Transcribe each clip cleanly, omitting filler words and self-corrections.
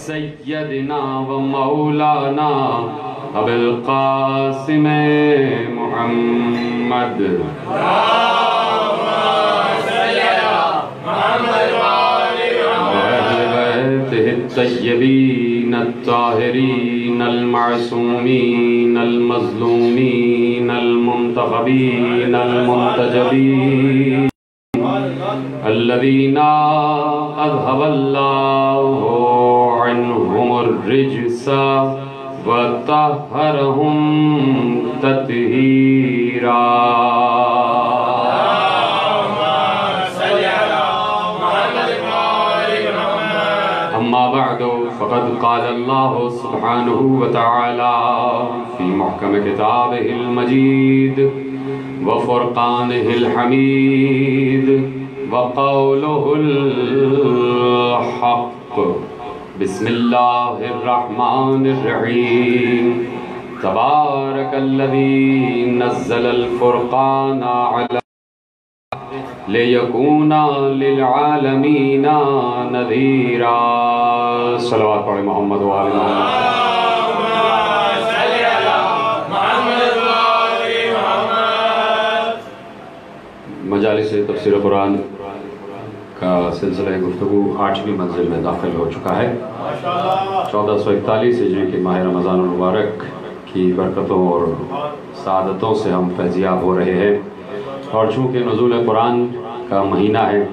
سیدنا و مولانا ابو القاسم محمد الطيبين الطاهرين المعصومين المظلومين المنتخبين المنتجبين الذين أذهب الله عنهم الرجس وطهرهم تطهيرا. أما بعد فقد قال الله سبحانه وتعالى في محكم كتابه المجيد وفرقانه الحميد وقوله الحق. بسم الله الرحمن الرحيم. تبارك الذي نزل الفرقان على لِيَكُونَ لِلْعَالَمِينَ نَذِيرًا. صلوات پڑھیں محمد وآل محمد. مجالس تفسیر قرآن کا سلسلہ گفتگو 8ویں منزل میں داخل ہو چکا ہے. 1441 ہجری کے ماہ رمضان المبارک کی برکتوں اور سعادتوں سے ہم فیضیاب ہو رہے ہیں، اور چونکہ نزول قرآن کا مہینہ ہے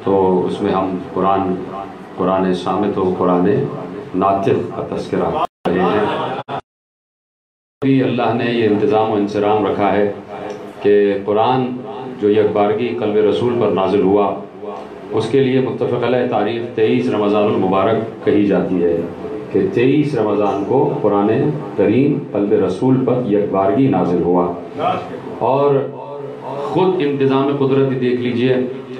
تو اس میں ہم قرآن صامت و قرآن ناطق کا تذکرہ کر رہے ہیں. اللہ نے یہ انتظام و انصرام رکھا ہے کہ قرآن جو یکبارگی قلب رسول پر نازل ہوا، اس کے لیے متفق علیہ تاریخ 23 رمضان المبارک کہی جاتی ہے کہ 23 رمضان کو قرآن کریم قلب رسول پر یکبارگی نازل ہوا. اور خود انتظام قدرتی دیکھ لیجئے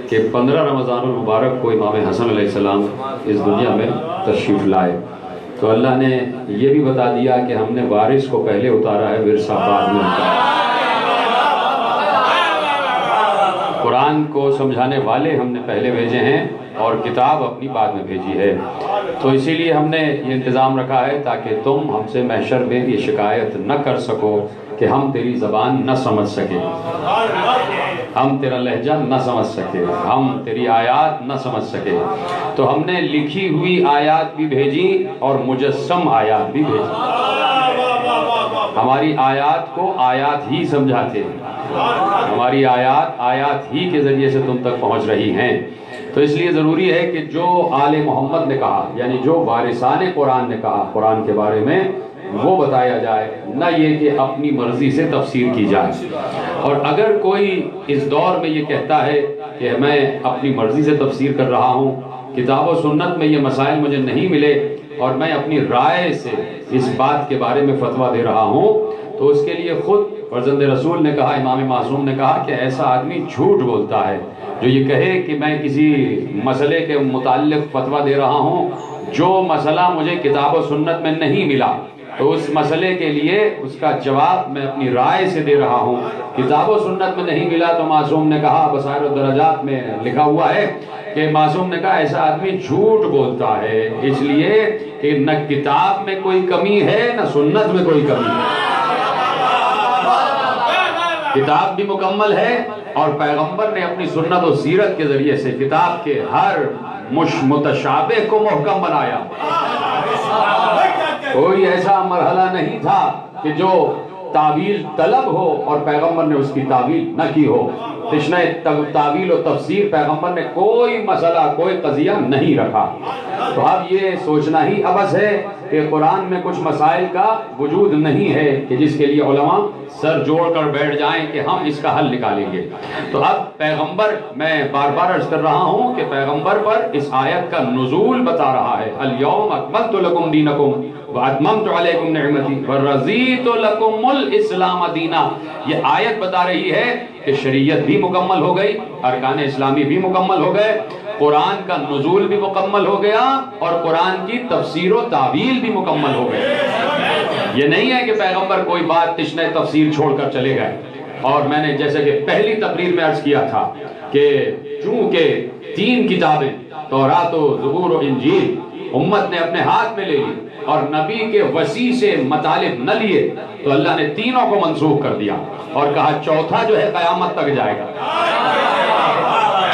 کہ 15 رمضان المبارک کو امام حسن علیہ السلام اس دنیا میں تشریف لائے، تو اللہ نے یہ بھی بتا دیا کہ ہم نے وارث کو پہلے اتارا ہے، ورثہ بعد میں اتارا. قرآن کو سمجھانے والے ہم نے پہلے بھیجے ہیں اور کتاب اپنی بعد میں بھیجی ہے. تو اسی لیے ہم نے یہ انتظام رکھا ہے تاکہ تم ہم سے محشر میں یہ شکایت نہ کر سکو کہ ہم تیری زبان نہ سمجھ سکے، ہم تیرا لہجہ نہ سمجھ سکے، ہم تیری آیات نہ سمجھ سکے. تو ہم نے لکھی ہوئی آیات بھی بھیجی اور مجسم آیات بھی بھیجی. ہماری آیات کو آیات ہی سمجھاتے ہیں، ہماری آیات ہی کے ذریعے سے تم تک پہنچ رہی ہیں. تو اس لیے ضروری ہے کہ جو آل محمد نے کہا، یعنی جو وارثان قرآن نے کہا قرآن کے بارے میں، وہ بتایا جائے، نہ یہ کہ اپنی مرضی سے تفسیر کی جائے. اور اگر کوئی اس دور میں یہ کہتا ہے کہ میں اپنی مرضی سے تفسیر کر رہا ہوں، کتاب و سنت میں یہ مسائل مجھے نہیں ملے اور میں اپنی رائے سے اس بات کے بارے میں فتویٰ دے رہا ہوں، تو اس کے لیے خود فرزند رسول نے کہا، امام معصوم نے کہا کہ ایسا آدمی جھوٹ بولتا ہے جو یہ کہے کہ میں کسی مسئلے کے متعلق فتویٰ دے رہا ہوں جو مسئلہ مجھے کتاب و سنت میں نہیں ملا، تو اس مسئلے کے لیے اس کا جواب میں اپنی رائے سے دے رہا ہوں. کتاب و سنت میں نہیں ملا تو معصوم نے کہا، بصائر الدرجات میں لکھا ہوا ہے کہ معصوم نے کہا ایسا آدمی جھوٹ بولتا ہے، اس لیے کہ نہ کتاب میں کوئی کمی ہے نہ سنت میں کوئی کمی ہے. کتاب بھی مکمل ہے اور پیغمبر نے اپنی سنت و سیرت کے ذریعے سے کتاب کے ہر متشابہ کو محکم بنایا. کوئی ایسا مرحلہ نہیں تھا کہ جو تعویل طلب ہو اور پیغمبر نے اس کی تعویل نہ کی ہو. تشنہ تعویل و تفسیر پیغمبر نے کوئی مسئلہ کوئی قضیہ نہیں رکھا. تو اب یہ سوچنا ہی عبث ہے کہ قرآن میں کچھ مسائل کا وجود نہیں ہے کہ جس کے لیے علماء سر جوڑ کر بیٹھ جائیں کہ ہم اس کا حل نکالیں گے. تو اب پیغمبر، میں بار بار عرض کر رہا ہوں کہ پیغمبر پر اس آیت کا نزول بتا رہا ہے. الیوم اکملت لکم دینکم واتممت علیکم نعمتی ورضیت لکم الاسلام دینا. یہ آیت بتا رہی ہے کہ شریعت بھی مکمل ہو گئی، ارکان اسلامی بھی مکمل ہو گئے، قرآن کا نزول بھی مکمل ہو گیا اور قرآن کی تفسیر و تعویل بھی مکمل ہو گئی. یہ نہیں ہے کہ پیغمبر کوئی بات تشنہ تفسیر چھوڑ کر چلے گئے. اور میں نے جیسے کہ پہلی تقریر میں عرض کیا تھا کہ چونکہ 3 کتابیں تورات و زبور و انجیل امت نے اپنے ہاتھ میں لے لی اور نبی کے وسیع سے مطالب نہ لیے تو اللہ نے تینوں کو منسوخ کر دیا اور کہا چوتھا جو ہے قیامت تک جائے گا.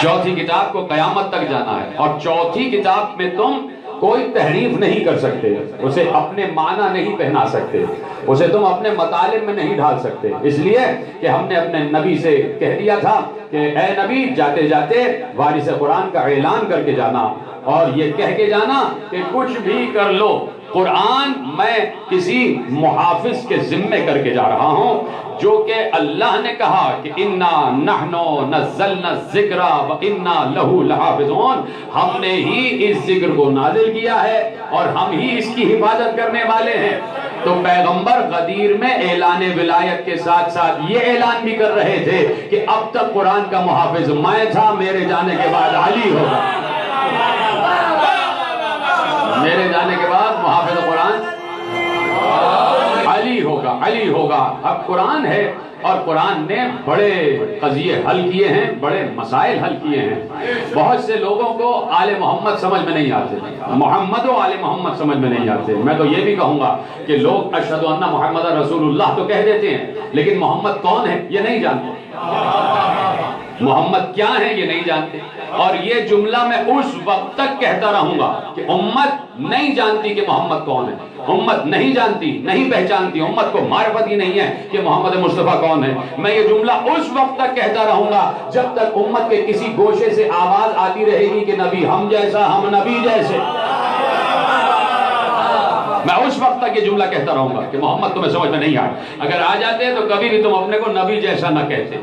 چوتھی کتاب کو قیامت تک جانا ہے اور چوتھی کتاب میں تم کوئی تحریف نہیں کر سکتے، اسے اپنے معنی نہیں پہنا سکتے، اسے تم اپنے مطالب میں نہیں ڈھال سکتے. اس لیے کہ ہم نے اپنے نبی سے کہہ دیا تھا کہ اے نبی جاتے جاتے وارث قرآن کا اعلان کر کے جانا اور یہ کہہ کے جانا کہ کچھ بھی کر لو قرآن میں کسی محافظ کے ذمے کر کے جا رہا ہوں، جو کہ اللہ نے کہا کہ اِنَّا نَحْنُ نَزَّلْنَا الذِّكْرَ وَإِنَّا لَهُ لَحَافِظُونَ، ہم نے ہی اس ذکر کو نازل کیا ہے اور ہم ہی اس کی حفاظت کرنے والے ہیں. تو پیغمبر غدیر میں اعلان ولایت کے ساتھ ساتھ یہ اعلان بھی کر رہے تھے کہ اب تک قرآن کا محافظ میں تھا، میرے جانے کے بعد علی ہوگا، میرے جانے کے بعد محافظ قرآن علی ہوگا، علی ہوگا. اب قرآن ہے اور قرآن نے بڑے قضیے حل کیے ہیں، بڑے مسائل حل کیے ہیں. بہت سے لوگوں کو آل محمد سمجھ میں نہیں آتے، محمد و آل محمد سمجھ میں نہیں آتے. میں تو یہ بھی کہوں گا کہ لوگ اشہد ان محمد رسول اللہ تو کہہ دیتے ہیں لیکن محمد کون ہے یہ نہیں جانتے، محمد کیا ہے یہ نہیں جانتے. اور یہ جملہ میں اس وقت تک کہتا رہوں گا کہ امت نہیں جانتی کہ محمد کون ہے، امت نہیں جانتی، نہیں پہچانتی، امت کو معرفت ہی نہیں ہے کہ محمد مصطفیٰ کون ہے. میں یہ جملہ اس وقت تک کہتا رہوں گا جب تک امت کے کسی گوشے سے آواز آتی رہے گی کہ نبی ہم جیسا، ہم نبی جیسے. میں اس وقت تک یہ جملہ کہتا رہوں گا کہ محمد تمہیں سمجھ میں نہیں آئے. اگر آ جاتے ہیں تو کبھی بھی تم اپنے کو نبی جیسا نہ کہتے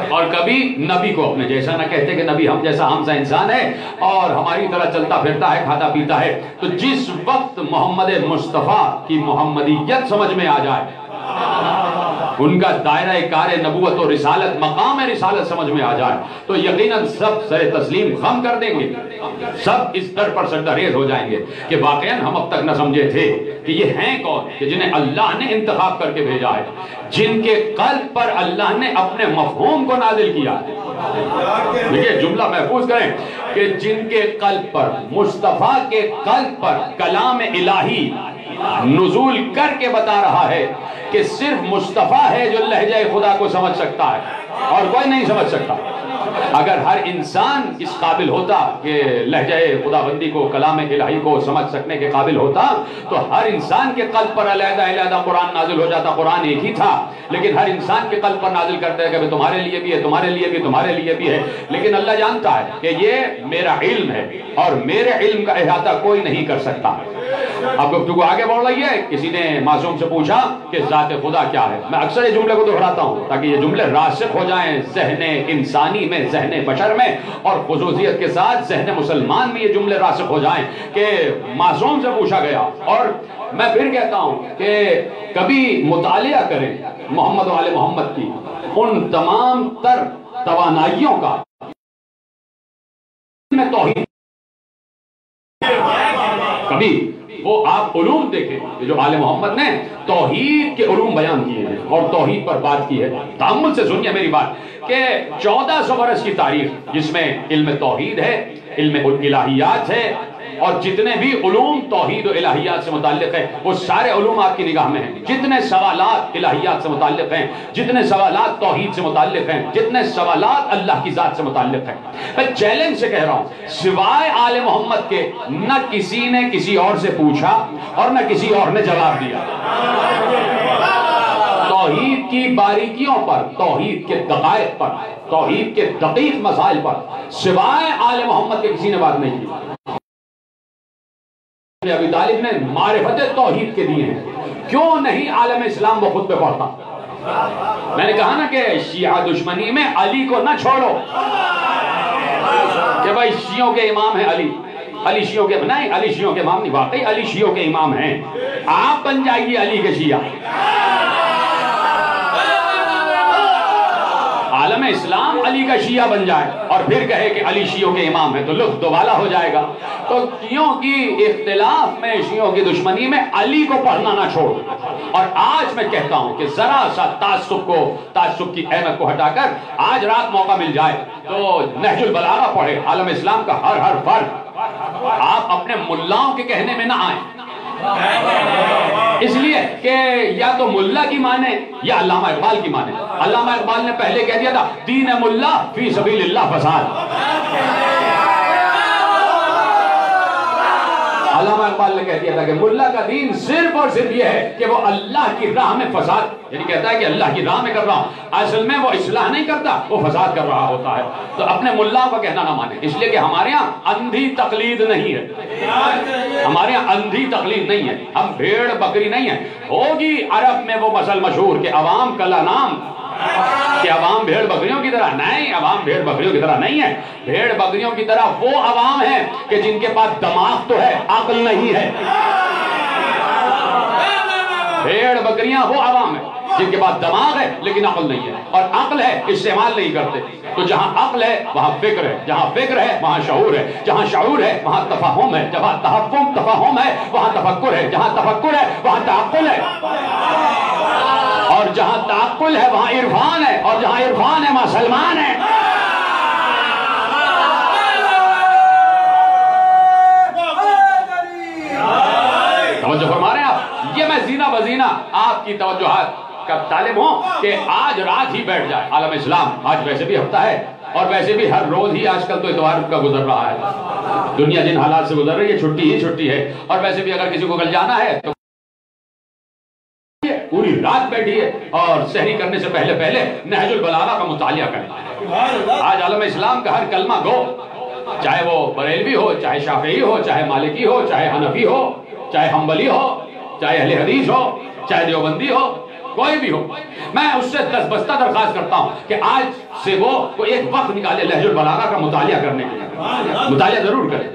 اور کبھی نبی کو اپنے جیسا نہ کہتے کہ نبی ہم جیسا ہم سا انسان ہے اور ہماری طرح چلتا پھرتا ہے، کھاتا پیتا ہے. تو جس وقت محمد مصطفیٰ کی محمدیت سمجھ میں آ جائے، ان کا دائرہ کار نبوت و رسالت، مقام رسالت سمجھ میں آ جائے تو یقیناً سب سر تسلیم خم کر دیں گے، سب اس در پر سجدہ ریز ہو جائیں گے کہ واقعاً ہم اب تک نہ سمجھے تھے کہ یہ ہیں کون کہ جنہیں اللہ نے انتخاب کر کے بھیجا ہے، جن کے قلب پر اللہ نے اپنے مفہوم کو نازل کیا. دیکھیے جملہ محفوظ کریں کہ جن کے قلب پر، مصطفیٰ کے قلب پر کلام الہی نزول کر کے بتا رہا ہے کہ صرف مصطفیٰ ہے جو لہجہ خدا کو سمجھ سکتا ہے اور کوئی نہیں سمجھ سکتا. اگر ہر انسان اس قابل ہوتا کہ لہجہ خداوندی کو، کلام الہی کو سمجھ سکنے کے قابل ہوتا تو ہر انسان کے قلب پر علیحدہ علیحدہ قرآن نازل ہو جاتا. قرآن ایک ہی تھا لیکن ہر انسان کے قلب پر نازل کرتے ہیں کہ تمہارے لیے بھی ہے، تمہارے لیے بھی، تمہارے لیے بھی ہے. لیکن اللہ جانتا ہے کہ یہ میرا علم ہے اور میرے علم کا احاطہ کوئی نہیں کر سکتا. اب گفتگو آگے بڑھ رہی ہے. کسی نے معصوم سے پوچھا کہ ذات خدا کیا ہے. میں اکثر یہ جملے کو دہراتا ہوں تاکہ یہ جملے راسخ ہو جائیں ذہن انسانی میں، ذہن بشر میں اور خصوصیت کے ساتھ ذہن مسلمان میں یہ جملے راسخ ہو جائیں کہ معصوم سے پوچھا گیا. اور میں پھر کہتا ہوں کہ کبھی مطالعہ کریں محمد و آل محمد کی ان تمام تر توانائیوں کا میں توحید، کبھی وہ آپ علوم دیکھیں کہ جو آل محمد نے توحید کے علوم بیان کیے ہیں اور توحید پر بات کی ہے. تأمل سے سنیے میری بات کہ 1400 برس کی تاریخ جس میں علم توحید ہے، علم الہیات ہے اور جتنے بھی علوم توحید و الہیات سے متعلق ہیں وہ سارے علوم آپ کی نگاہ میں ہیں. جتنے سوالات الہیات سے متعلق ہیں، جتنے سوالات توحید سے متعلق ہیں، جتنے سوالات اللہ کی ذات سے متعلق ہیں، میں چیلنج سے کہہ رہا ہوں سوائے آل محمد کے نہ کسی نے کسی اور سے پوچھا اور نہ کسی اور نے جواب دیا. توحید کی باریکیوں پر، توحید کے دقائق پر، توحید کے دقیق مسائل پر سوائے آل محمد کے کسی نے بات نہیں کی. ابی طالب نے معرفت توحید کے دیے ہیں، کیوں نہیں عالم اسلام وہ خود پہ پڑھتا. میں نے کہا نا کہ شیعہ دشمنی میں علی کو نہ چھوڑو کہ بھائی شیعوں کے امام ہیں علی، علی شیعوں کے نہیں، علی شیعوں کے امام نہیں، واقعی علی شیعوں کے امام ہیں. آپ بن جائیے علی کے شیعہ. اعلیٰ عالم اسلام علی کا شیعہ بن جائے اور پھر کہے کہ علی شیعوں کے امام ہیں تو لطف دوبالا ہو جائے گا. تو شیعوں کی اختلاف میں، شیعوں کی دشمنی میں علی کو پڑھنا نہ چھوڑو. اور آج میں کہتا ہوں کہ ذرا سا تعصب کی اہمیت کو ہٹا کر آج رات موقع مل جائے تو نہج البلاغہ پڑھے، عالم اسلام کا ہر فرد. آپ اپنے ملاؤں کے کہنے میں نہ آئیں، اس لیے کہ یا تو ملا کی مانے یا علامہ اقبال کی مانے. علامہ اقبال نے پہلے کہہ دیا تھا دین ملا فی سبیل اللہ فساد. علامہ اقبال نے کہہ دیا تھا کہ ملا کا دین صرف اور صرف یہ ہے کہ وہ اللہ کی راہ میں فساد، یعنی کہتا ہے کہ اللہ کی راہ میں کر رہا ہوں، اصل میں وہ اصلاح نہیں کرتا، وہ فساد کر رہا ہوتا ہے. تو اپنے ملا کا کہنا نہ مانے، اس لیے کہ ہمارے ہاں اندھی تقلید نہیں ہے. ہمارے ہاں اندھی تقلید نہیں ہے، ہم بھیڑ بکری نہیں ہیں. ہوگی عرب میں وہ مثل مشہور کہ عوام کلا نام، کہ عوام بھیڑ بکریوں کی طرح نہیں. عوام بھیڑ بکریوں کی طرح نہیں ہے. بھیڑ بکریوں کی طرح وہ عوام ہیں کہ جن کے پاس دماغ تو ہے، عقل نہیں ہے. بھیڑ بکریاں وہ عوام ہیں جن کے پاس دماغ ہے لیکن عقل نہیں ہے، اور عقل ہے استعمال نہیں کرتے. تو جہاں عقل ہے وہاں فکر ہے، جہاں فکر ہے وہاں شعور ہے، جہاں شعور ہے وہاں تفہم ہے، جہاں تفہم ہے وہاں تفکر ہے، جہاں تفکر ہے وہاں تعقل ہے، اور جہاں تعقل ہے وہاں عرفان ہے، اور جہاں عرفان ہے وہاں سلمان ہے. توجہ فرما رہے ہیں آپ؟ یہ میں زینہ بزینہ آپ کی توجہات کا طالب ہوں کہ آج رات ہی بیٹھ جائے عالم اسلام. آج ویسے بھی ہفتہ ہے اور ویسے بھی ہر روز ہی آج کل تو اتوار کا گزر رہا ہے. دنیا جن حالات سے گزر رہی ہے چھٹی ہی چھٹی ہے، اور ویسے بھی اگر کسی کو کل جانا ہے تو پوری رات بیٹھی ہے اور سحری کرنے سے پہلے نہج البلاغہ کا مطالعہ کریں. آج عالم اسلام کا ہر کلمہ گو، چاہے وہ بریلوی ہو، چاہے شافعی ہو، چاہے مالکی ہو، چاہے حنفی ہو، چاہے حنبلی ہو، چاہے اہل حدیث ہو، چاہے دیوبندی ہو، کوئی بھی ہو، میں اس سے دس بستہ درخواست کرتا ہوں کہ آج سے وہ ایک وقت نکالے نہج البلاغہ کا مطالعہ کرنے کے لیے. مطالعہ ضرور کریں.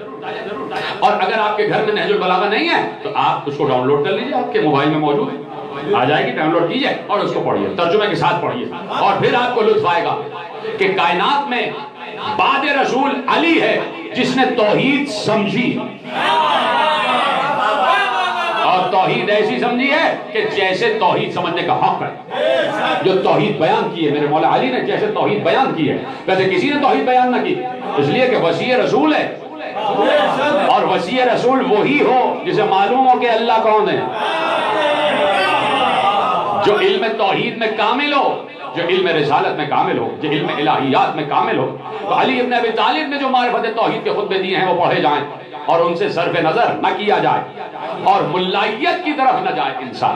اور اگر آپ کے گھر میں نہج البلاغہ نہیں ہے تو آپ اس کو ڈاؤن لوڈ کر لیجئے، آپ کے موبائل میں موجود ہے، آ جائے گی، ڈاؤن لوڈ کیجئے اور اس کو پڑھیے، ترجمے کے ساتھ پڑھیے، اور پھر آپ کو لطف آئے گا کہ کائنات میں بعد رسول علی ہے جس نے توحید سمجھی، اور توحید ایسی سمجھی ہے کہ جیسے توحید سمجھنے کا حق ہے. جو توحید بیان کی ہے میرے مولا علی نے، جیسے توحید بیان کی ہے ویسے کسی نے توحید بیان نہ کی، اس لیے کہ وسیع رسول ہے. اور وسیع رسول وہی ہو جسے معلوم ہو کہ اللہ کون ہے، جو علم توحید میں کامل ہو، جو علم رسالت میں کامل ہو، جو علم الہیات میں کامل ہو. تو علی ابن ابی طالب نے جو معرفت توحید کے خطبے دیے ہیں وہ پڑھے جائیں اور ان سے صرف نظر نہ کیا جائے اور ملائیت کی طرف نہ جائے انسان.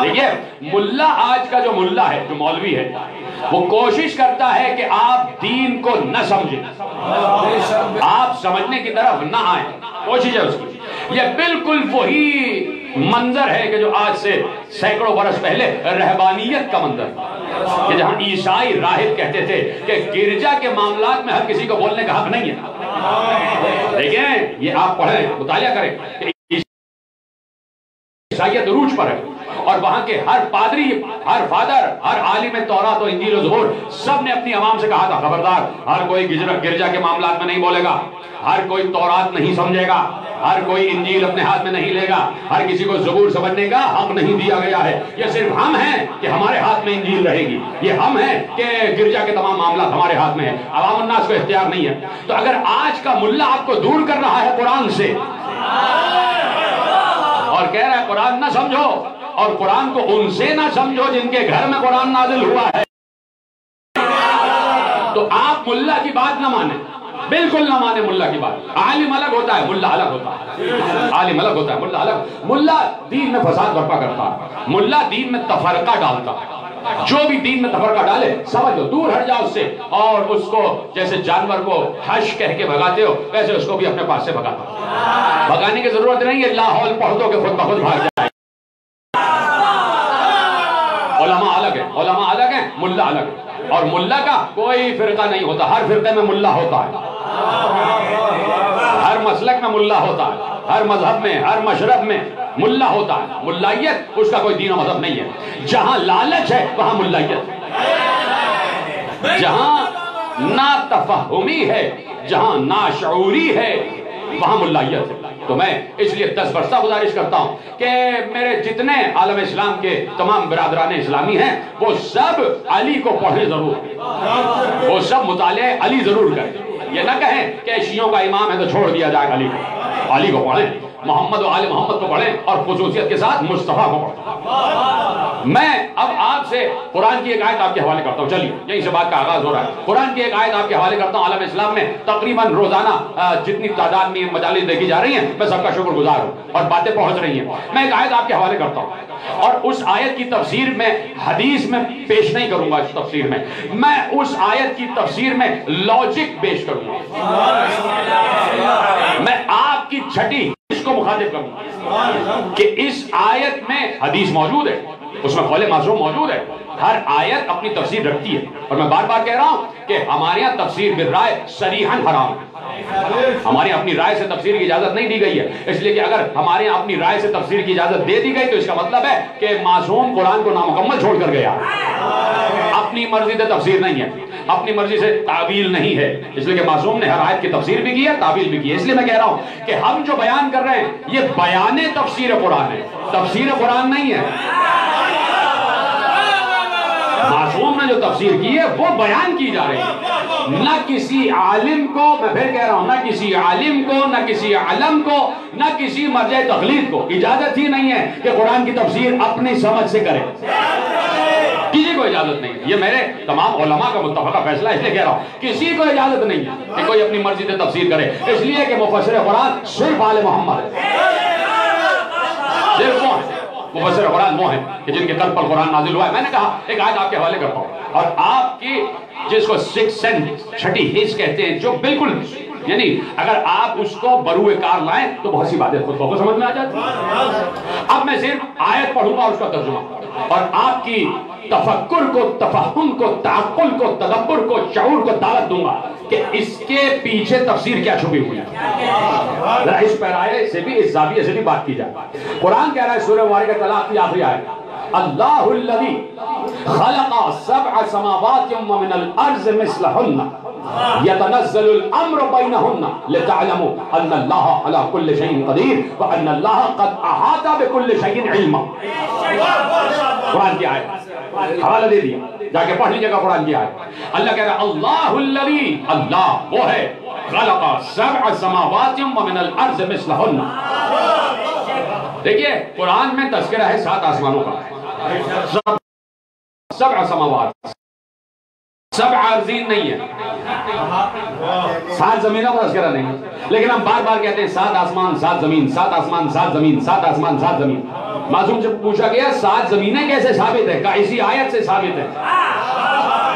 دیکھیے ملا آج کا جو ملا ہے، جو مولوی ہے، وہ کوشش کرتا ہے کہ آپ دین کو نہ سمجھیں، آپ سمجھنے کی طرف نہ آئیں، کوشش ہے اس کی. یہ بالکل وہی منظر ہے کہ جو آج سے سینکڑوں برس پہلے رہبانیت کا منظر، کہ جہاں عیسائی راہب کہتے تھے کہ گرجا کے معاملات میں ہر کسی کو بولنے کا حق نہیں ہے. دیکھیں یہ آپ پڑھیں، مطالعہ کریں کہ عیسائیت عروج پر ہے، اور وہاں کے ہر پادری، ہر فادر، ہر عالم تورات و انجیل و زبور سب نے اپنی عوام سے کہا تھا خبردار ہر کوئی گرجا کے معاملات میں نہیں بولے گا، ہر کوئی تورات نہیں سمجھے گا، ہر کوئی انجیل اپنے ہاتھ میں نہیں لے گا، ہر کسی کو زبور سمجھنے کا حق نہیں دیا گیا ہے. یہ صرف ہم ہیں کہ ہمارے ہاتھ میں انجیل رہے گی، یہ ہم ہیں کہ گرجا کے تمام معاملات ہمارے ہاتھ میں ہیں، عوام الناس کو اختیار نہیں ہے. تو اگر آج کا ملا آپ کو دور کر رہا ہے قرآن سے اور کہہ رہا ہے قرآن نہ سمجھو، اور قرآن کو ان سے نہ سمجھو جن کے گھر میں قرآن نازل ہوا ہے، تو آپ ملا کی بات نہ مانیں، بالکل نہ مانے ملا کی بات. عالم الگ ہوتا ہے، ملا الگ ہوتا ہے. عالم الگ ہوتا ہے، ملا الگ. ملا دین میں فساد برپا کرتا ہے، ملا دین میں تفرقہ ڈالتا ہے. جو بھی دین میں تفرقہ ڈالے سمجھ لو، دور ہٹ جاؤ اس سے، اور اس کو جیسے جانور کو حش کہہ کے بھگاتے ہو ویسے اس کو بھی اپنے پاس سے بھگاتا. بھگانے کی ضرورت نہیں ہے، لاحول پڑھ دو کہ خود بخود بھاگ جائے. علماء الگ ہیں، علماء الگ ہیں، ملا الگ ہے. اور ملا کا کوئی فرقہ نہیں ہوتا، ہر فرقے میں ملا ہوتا ہے، ہر مسلک میں ملا ہوتا ہے، ہر مذہب میں، ہر مشرب میں ملا ہوتا ہے. ملائیت اس کا کوئی دین و مذہب نہیں ہے. جہاں لالچ ہے وہاں ملائیت ہے. جہاں نا تفہمی ہے، جہاں ناشعوری ہے، وہاں ملائیت ہے۔ تو میں اس لیے دس برسہ گزارش کرتا ہوں کہ میرے جتنے عالم اسلام کے تمام برادران اسلامی ہیں وہ سب علی کو پڑھیں ضرور، وہ سب مطالعہ علی ضرور کریں۔ یہ نہ کہیں کہ شیعوں کا امام ہے تو چھوڑ دیا جائے علی کو، علی کو پڑھیں، محمد و آل محمد کو پڑھیں، اور خصوصیت کے ساتھ مصطفیٰ کو پڑھیں۔ میں اب آپ سے قرآن کی ایک آیت آپ کے حوالے کرتا ہوں، چلیے یہیں سے بات کا آغاز ہو رہا ہے۔ قرآن کی ایک آیت آپ کے حوالے کرتا ہوں۔ عالم اسلام میں تقریباً روزانہ جتنی تعداد میں مجالس دیکھی جا رہی ہیں، میں سب کا شکر گزار ہوں اور باتیں پہنچ رہی ہیں۔ میں ایک آیت آپ کے حوالے کرتا ہوں، اور اس آیت کی تفسیر میں حدیث میں پیش نہیں کروں گا، اس تفسیر میں اس آیت کی تفسیر میں لاجک پیش کروں گا۔ میں آپ کی چھٹی اس کو مخاطب کروں کہ اس آیت میں حدیث موجود ہے، اس میں قول معصوم موجود ہے، ہر آیت اپنی تفسیر رکھتی ہے، اور میں بار بار کہہ رہا ہوں کہ ہمارے یہاں تفسیر بالرائے صریحاً حرام ہے۔ ہمارے یہاں اپنی رائے سے تفسیر کی اجازت نہیں دی گئی ہے، اس لیے کہ اگر ہمارے یہاں اپنی رائے سے تفسیر کی اجازت دے دی گئی تو اس کا مطلب ہے کہ معصوم قرآن کو نامکمل چھوڑ کر گیا، اپنی مرضی سے تفسیر نہیں ہے، اپنی مرضی سے تعویل نہیں ہے، اس لیے کہ معصوم نے ہر آیت کی تفسیر بھی کی ہے، تعویل بھی کی ہے۔ اس لیے میں کہہ رہا ہوں کہ ہم جو بیان کر رہے ہیں یہ بیان تفسیر قرآن ہے، تفسیر قرآن نہیں ہے۔ معصوم نے جو تفسیر کی ہے وہ بیان کی جا رہی ہے، نہ کسی عالم کو، میں پھر کہہ رہا ہوں، نہ کسی عالم کو، نہ کسی علم کو، نہ کسی مرجع تقلید کو اجازت ہی نہیں ہے کہ قرآن کی تفسیر اپنی سمجھ سے کرے، کسی کو اجازت نہیں ہے۔ یہ میرے تمام علماء کا متفقہ فیصلہ، اس لیے کہہ رہا ہوں کسی کو اجازت نہیں ہے کہ کوئی اپنی مرضی سے تفسیر کرے، اس لیے کہ مفسر قرآن صرف آل محمد ہے، صرف وہ ہے مفسر قرآن، وہ ہیں کہ جن کے قلب پر قرآن نازل ہوا ہے۔ میں نے کہا ایک آیت آپ کے حوالے کرتا ہوں، اور آپ کی جس کو سکس سینس، چھٹی حس کہتے ہیں، جو بالکل یعنی اگر آپ اس کو بروئے کار لائیں تو بہت سی باتیں خود کو سمجھ میں آ جاتی ہیں۔ اب میں صرف آیت پڑھوں گا اور اس کا ترجمہ، اور آپ کی تفکر کو، تفہم کو، تعقل کو، تدبر کو، شعور کو دعوت دوں گا کہ اس کے پیچھے تفسیر کیا چھپی ہوئی ہے۔ ذرا اس پیرائے سے بھی، اس زاویے سے بھی بات کی جائے۔ قرآن کہہ رہا ہے سورہ مبارکہ طلاق کی آخری آیت، اللہ الذی خلق سبع سماوات ومن الارض مثلہن یتنزل الامر بینہن لتعلموا ان اللہ علی کل شیء قدیر وان اللہ قد احاط بکل شیء علما۔ قرآن کی آیت حوالہ دے دیا، جا کے پڑھ لیجیے گا قرآن کی آیت۔ اللہ کہہ رہا ہے اللہ الذی، اللہ وہ ہے، خلق سبع سماوات ومن الارض مثلہن۔ دیکھیے قرآن میں تذکرہ ہے 7 آسمانوں کا، سبع سماوات، 7 ارضین نہیں ہے، 7 زمینوں کا تذکرہ نہیں ہے، لیکن ہم بار بار کہتے ہیں 7 آسمان 7 زمین، 7 آسمان 7 زمین، 7 آسمان 7 زمین۔ معصوم سے پوچھا گیا 7 زمینیں کیسے ثابت ہے؟ کہا اسی آیت سے ثابت ہے۔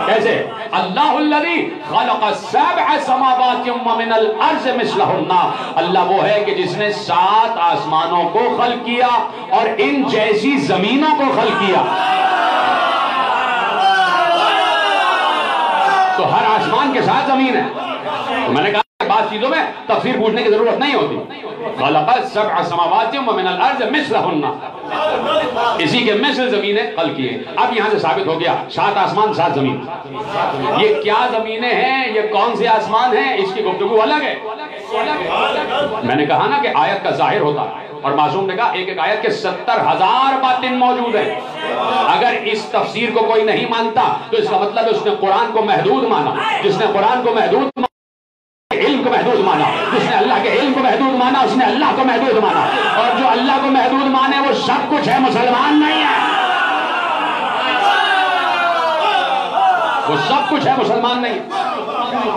کیسے؟ اللہ الذی خلق سبع سماوات ومن الارض مثلہن، اللہ وہ ہے کہ جس نے 7 آسمانوں کو خلق کیا اور ان جیسی زمینوں کو خلق کیا۔ تو ہر آسمان کے ساتھ زمین ہے۔ تو میں نے کہا بعض چیزوں میں تفسیر پوچھنے کی ضرورت نہیں ہوتی۔ خلق سبع سماوات ومن الارض مثلہن، اسی کے مثل زمینیں خلق کیے۔ اب یہاں سے ثابت ہو گیا 7 آسمان 7 زمین۔ یہ کیا زمینیں ہیں، یہ کون سے آسمان ہیں، اس کی گفتگو الگ ہے۔ میں نے کہا نا کہ آیت کا ظاہر ہوتا ہے، اور معصوم نے کہا ایک ایک آیت کے 70,000 باطن موجود ہیں۔ اگر اس تفسیر کو کوئی نہیں مانتا تو اس کا مطلب اس نے قرآن کو محدود مانا۔ جس نے قرآن کو محدود مانا، علم کو محدود مانا، جس نے اللہ کے علم کو محدود مانا اس نے اللہ کو محدود مانا، اور جو اللہ کو محدود مانے وہ سب کچھ ہے، مسلمان نہیں ہے۔ وہ سب کچھ ہے، مسلمان نہیں۔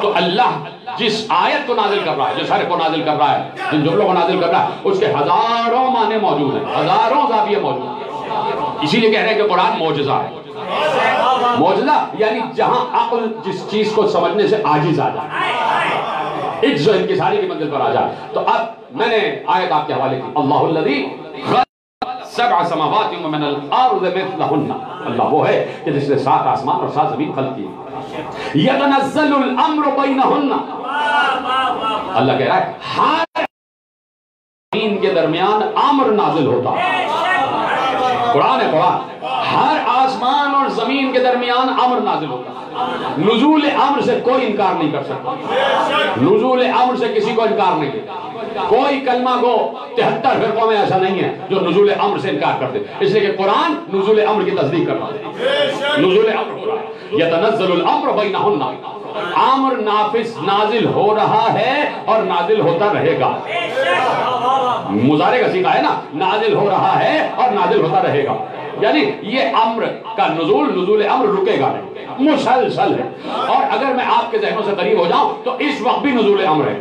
تو اللہ جس آیت کو نازل کر رہا ہے، جس حرف کو نازل کر رہا ہے، جن جملوں کو نازل کر رہا ہے، اس کے ہزاروں معنی موجود ہیں، ہزاروں زاویے موجود ہیں۔ اسی لیے کہہ رہے ہیں کہ قرآن معجزہ ہے۔ معجزہ یعنی جہاں عقل جس چیز کو سمجھنے سے عاجز آ جائے، عجز و انکساری کی منزل پر آ جائے۔ تو اب میں نے آیت آپ کے حوالے کی، اللہ الذی خلق سبع سماوات ومن الارض مثلہن، اللہ وہ ہے کہ جس نے 7 آسمان اور 7 زمین خلق کی۔ یتنزل الامر بینہن، اللہ کہہ رہا ہے ہر زمین کے درمیان امر نازل ہوتا ہے۔ قرآن ہے، قرآن، ہر آسمان اور زمین کے درمیان امر نازل ہوتا ہے۔ نزول امر سے کوئی انکار نہیں کر سکتا، نزول امر سے کسی کو انکار نہیں ہے۔ کوئی کلمہ گو 73 فرقوں میں ایسا نہیں ہے جو نزول امر سے انکار کرتے، اس لیے کہ قرآن نزول امر کی تصدیق کر رہا ہے۔ نزول امر ہو رہا ہے، یتنزل الامر بینہن، امر نافذ نازل ہو رہا ہے اور نازل ہوتا رہے گا۔ مضارع کا صیغہ ہے نا، نازل ہو رہا ہے اور نازل ہوتا رہے گا، یعنی یہ امر کا نزول امر رکے گا نہیں، مسلسل ہے۔ اور اگر میں آپ کے ذہنوں سے قریب ہو جاؤں تو اس وقت بھی نزول امر ہے،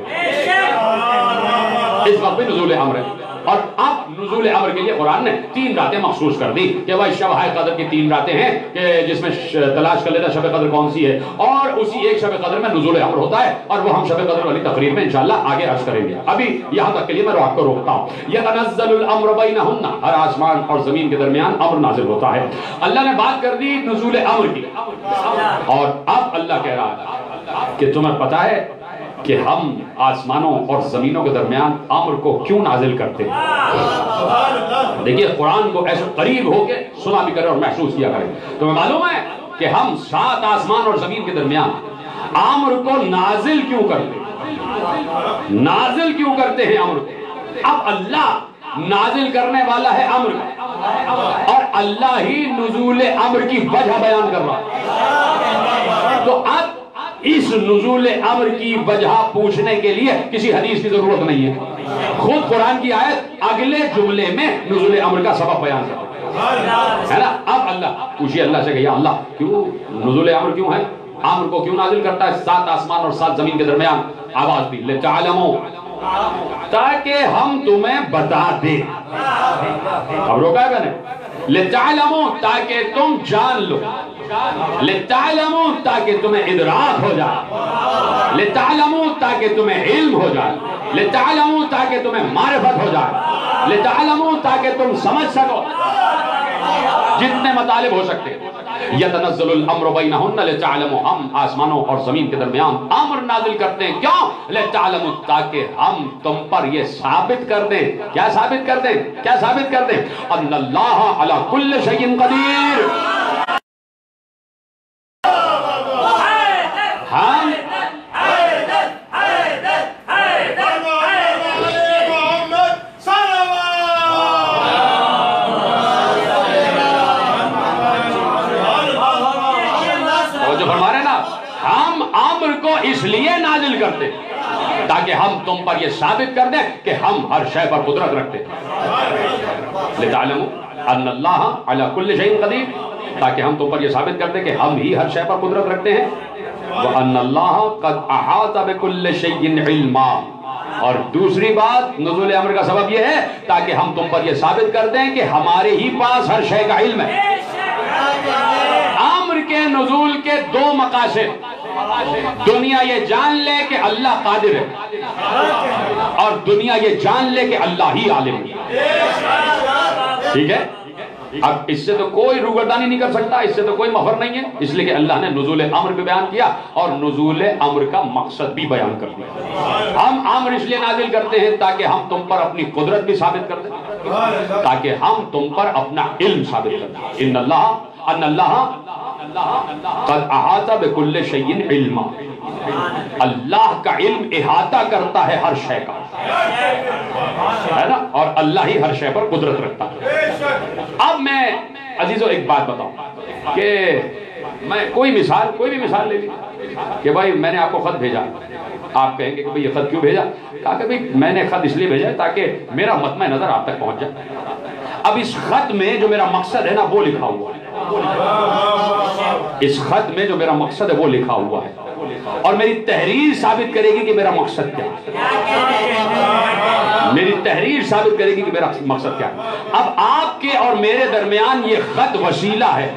اس وقت بھی نزول امر ہے۔ اور اب نزول امر کے لیے قرآن نے 3 راتیں مخصوص کر دی کہ بھائی شب قدر کی 3 راتیں ہیں کہ جس میں تلاش کر لیتا شب قدر کون سی ہے، اور اسی ایک شب قدر میں نزول امر ہوتا ہے، اور وہ ہم شب قدر والی تقریر میں انشاءاللہ آگے عرض کریں گے۔ ابھی یہاں تک کے لیے میں آپ کو روکتا ہوں۔ یتنزل الامر بینہن، ہر آسمان اور زمین کے درمیان امر نازل ہوتا ہے۔ اللہ نے بات کر دی نزول امر کی، اور اب اللہ کہہ رہا ہے کہ تمہیں پتا ہے کہ ہم آسمانوں اور زمینوں کے درمیان امر کو کیوں نازل کرتے ہیں۔ دیکھیے قرآن کو ایسے قریب ہو کے سنا بھی کریں اور محسوس کیا کریں۔ تمہیں معلوم ہے کہ ہم 7 آسمان اور زمین کے درمیان امر کو نازل کیوں کرتے ہیں، نازل کیوں کرتے ہیں امر کو۔ اب اللہ نازل کرنے والا ہے امر کا، اور اللہ ہی نزول امر کی وجہ بیان کر رہا ہے۔ تو اب اس نزول امر کی وجہ پوچھنے کے لیے کسی حدیث کی ضرورت نہیں ہے، خود قرآن کی آیت اگلے جملے میں نزول امر کا سبب بیان کرتا ہے نا۔ اب اللہ پوچھئے اللہ سے کہ یا اللہ کیوں نزول امر کیوں ہے، امر کو کیوں نازل کرتا ہے 7 آسمان اور 7 زمین کے درمیان۔ آواز دی لِتَعْلَمُوا، تاکہ ہم تمہیں بتا دیں۔ اب روکا ہے میں نے، لِتَعْلَمُوا تاکہ تم جان لو، لِتَعْلَمُوا تاکہ تمہیں ادراک ہو جائے، لِتَعْلَمُوا تاکہ تمہیں علم ہو جائے، لِتَعْلَمُوا تاکہ تمہیں معرفت ہو جائے، لِتَعْلَمُوا تاکہ تم سمجھ سکو جتنے مطالب ہو سکتے ہیں۔ یتنزل الامر بینہن لِتَعْلَمُوا، ہم آسمانوں اور زمین کے درمیان امر نازل کرتے ہیں کیوں؟ لِتَعْلَمُوا تاکہ ہم تم پر یہ ثابت کر دیں۔ کیا ثابت کر دیں؟ کیا ثابت کر دیں؟ ان اللہ علی کل شیء قدیر، ہم جو فرما رہے نا، ہم امر کو اس لیے نازل کرتے تاکہ ہم تم پر یہ ثابت کر دیں کہ ہم ہر شے پر قدرت رکھتے ہیں۔ لِتَعْلَمُوا ان اللہ علی کل شیء قدیر، تاکہ ہم تم پر یہ ثابت کرتے کہ ہم ہی ہر شے پر قدرت رکھتے ہیں۔ وَأَنَّ اللَّهَ قَدْ أَحَاطَ بِكُلِّ شَيْءٍ عِلْمًا، اور دوسری بات نزول امر کا سبب یہ ہے تاکہ ہم تم پر یہ ثابت کر دیں کہ ہمارے ہی پاس ہر شے کا علم ہے۔ امر کے نزول کے 2 مقاصد، دنیا یہ جان لے کہ اللہ قادر ہے، اور دنیا یہ جان لے کہ اللہ ہی عالم ہے۔ ٹھیک ہے، اب اس سے تو کوئی روگردانی نہیں کر سکتا، اس سے تو کوئی مفر نہیں ہے، اس لیے کہ اللہ نے نزول امر بھی بیان کیا اور نزول امر کا مقصد بھی بیان کر دیا۔ ہم امر اس لیے نازل کرتے ہیں تاکہ ہم تم پر اپنی قدرت بھی ثابت کر دیں، تاکہ ہم تم پر اپنا علم ثابت کر دیں۔ ان اللہ قد احاط بكل شيء علما، اللہ کا علم احاطہ کرتا ہے ہر شے کا، ہے نا، اور اللہ ہی ہر شے پر قدرت رکھتا ہے۔ اب میں عزیزو ایک بات بتاؤں کہ میں کوئی بھی مثال لے لی کہ بھائی میں نے آپ کو خط بھیجا، آپ کہیں گے کہ بھئی یہ خط کیوں بھیجا؟ کہا کہ بھئی میں نے خط اس لیے بھیجا ہے تاکہ میرا مطمع نظر آپ تک پہنچ جائے۔ اب اس خط میں جو میرا مقصد ہے نا وہ لکھا ہوا ہے، اس خط میں جو میرا مقصد ہے وہ لکھا ہوا ہے، اور میری تحریر ثابت کرے گی کہ میرا مقصد کیا ہے، میری تحریر ثابت کرے گی کہ میرا مقصد کیا ہے۔ اب آپ کے اور میرے درمیان یہ خط وسیلہ ہے،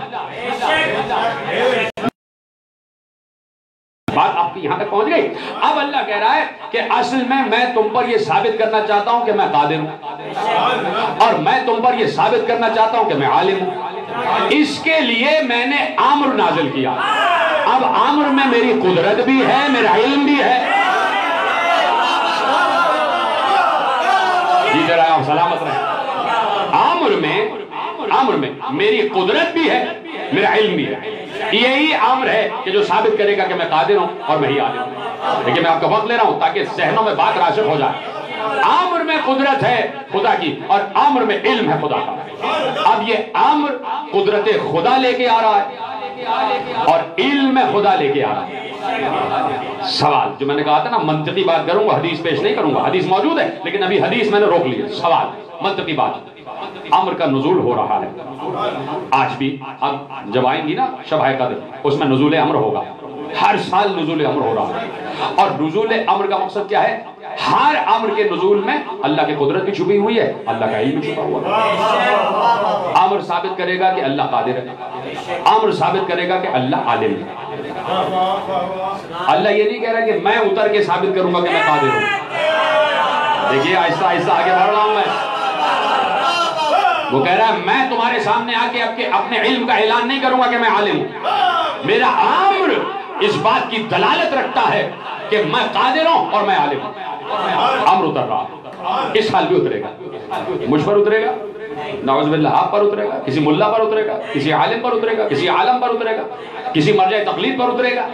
بات آپ کی یہاں تک پہنچ گئی۔ اب اللہ کہہ رہا ہے کہ اصل میں تم پر یہ ثابت کرنا چاہتا ہوں کہ میں قادر ہوں، اور میں تم پر یہ ثابت کرنا چاہتا ہوں کہ میں عالم ہوں۔ اس کے لیے میں نے امر نازل کیا۔ اب امر میں میری قدرت بھی ہے، میرا علم بھی ہے۔ جی ذرا آپ سلامت رہیں۔ امر میں میری قدرت بھی ہے میرا علم بھی ہے. یہی امر ہے کہ جو ثابت کرے گا کہ میں قادر ہوں اور میں ہی عالم ہوں. لیکن میں آپ کا وقت لے رہا ہوں تاکہ ذہنوں میں بات راسخ ہو جائے. امر میں قدرت ہے خدا کی اور امر میں علم ہے خدا کا. اب یہ امر قدرت خدا لے کے آ رہا ہے اور علم خدا لے کے آ رہا ہے. سوال جو میں نے کہا تھا نا منطقی بات کروں گا, حدیث پیش نہیں کروں گا. حدیث موجود ہے لیکن ابھی حدیث میں نے روک لی ہے. سوال منطقی بات, امر کا نزول ہو رہا ہے آج بھی. اب جب آئیں گی نا شب قدر اس میں نزول امر ہوگا. ہر سال نزول امر ہو رہا ہے اور نزول امر کا مقصد کیا ہے؟ ہر امر کے نزول میں اللہ کی قدرت بھی چھپی ہوئی ہے, اللہ کا علم بھی چھپا ہوا ہے. امر ثابت کرے گا کہ اللہ قادر ہے, امر ثابت کرے گا کہ اللہ عالم ہے. اللہ یہ نہیں کہہ رہا کہ میں اتر کے ثابت کروں گا کہ میں قادر ہوں. دیکھیے آہستہ آہستہ آگے بڑھ رہا ہوں میں. وہ کہہ رہا ہے میں تمہارے سامنے آ کے اپنے علم کا اعلان نہیں کروں گا کہ میں عالم ہوں. میرا امر اس بات کی دلالت رکھتا ہے کہ میں قادر ہوں اور میں عالم ہوں. امر اتر رہا, اس حال بھی اترے گا. مجھ پر اترے گا, نعوذ باللہ آپ پر اترے گا, کسی ملا پر اترے گا, کسی عالم پر اترے گا, کسی عالم پر اترے گا, کسی مرجع تقلید پر اترے گا,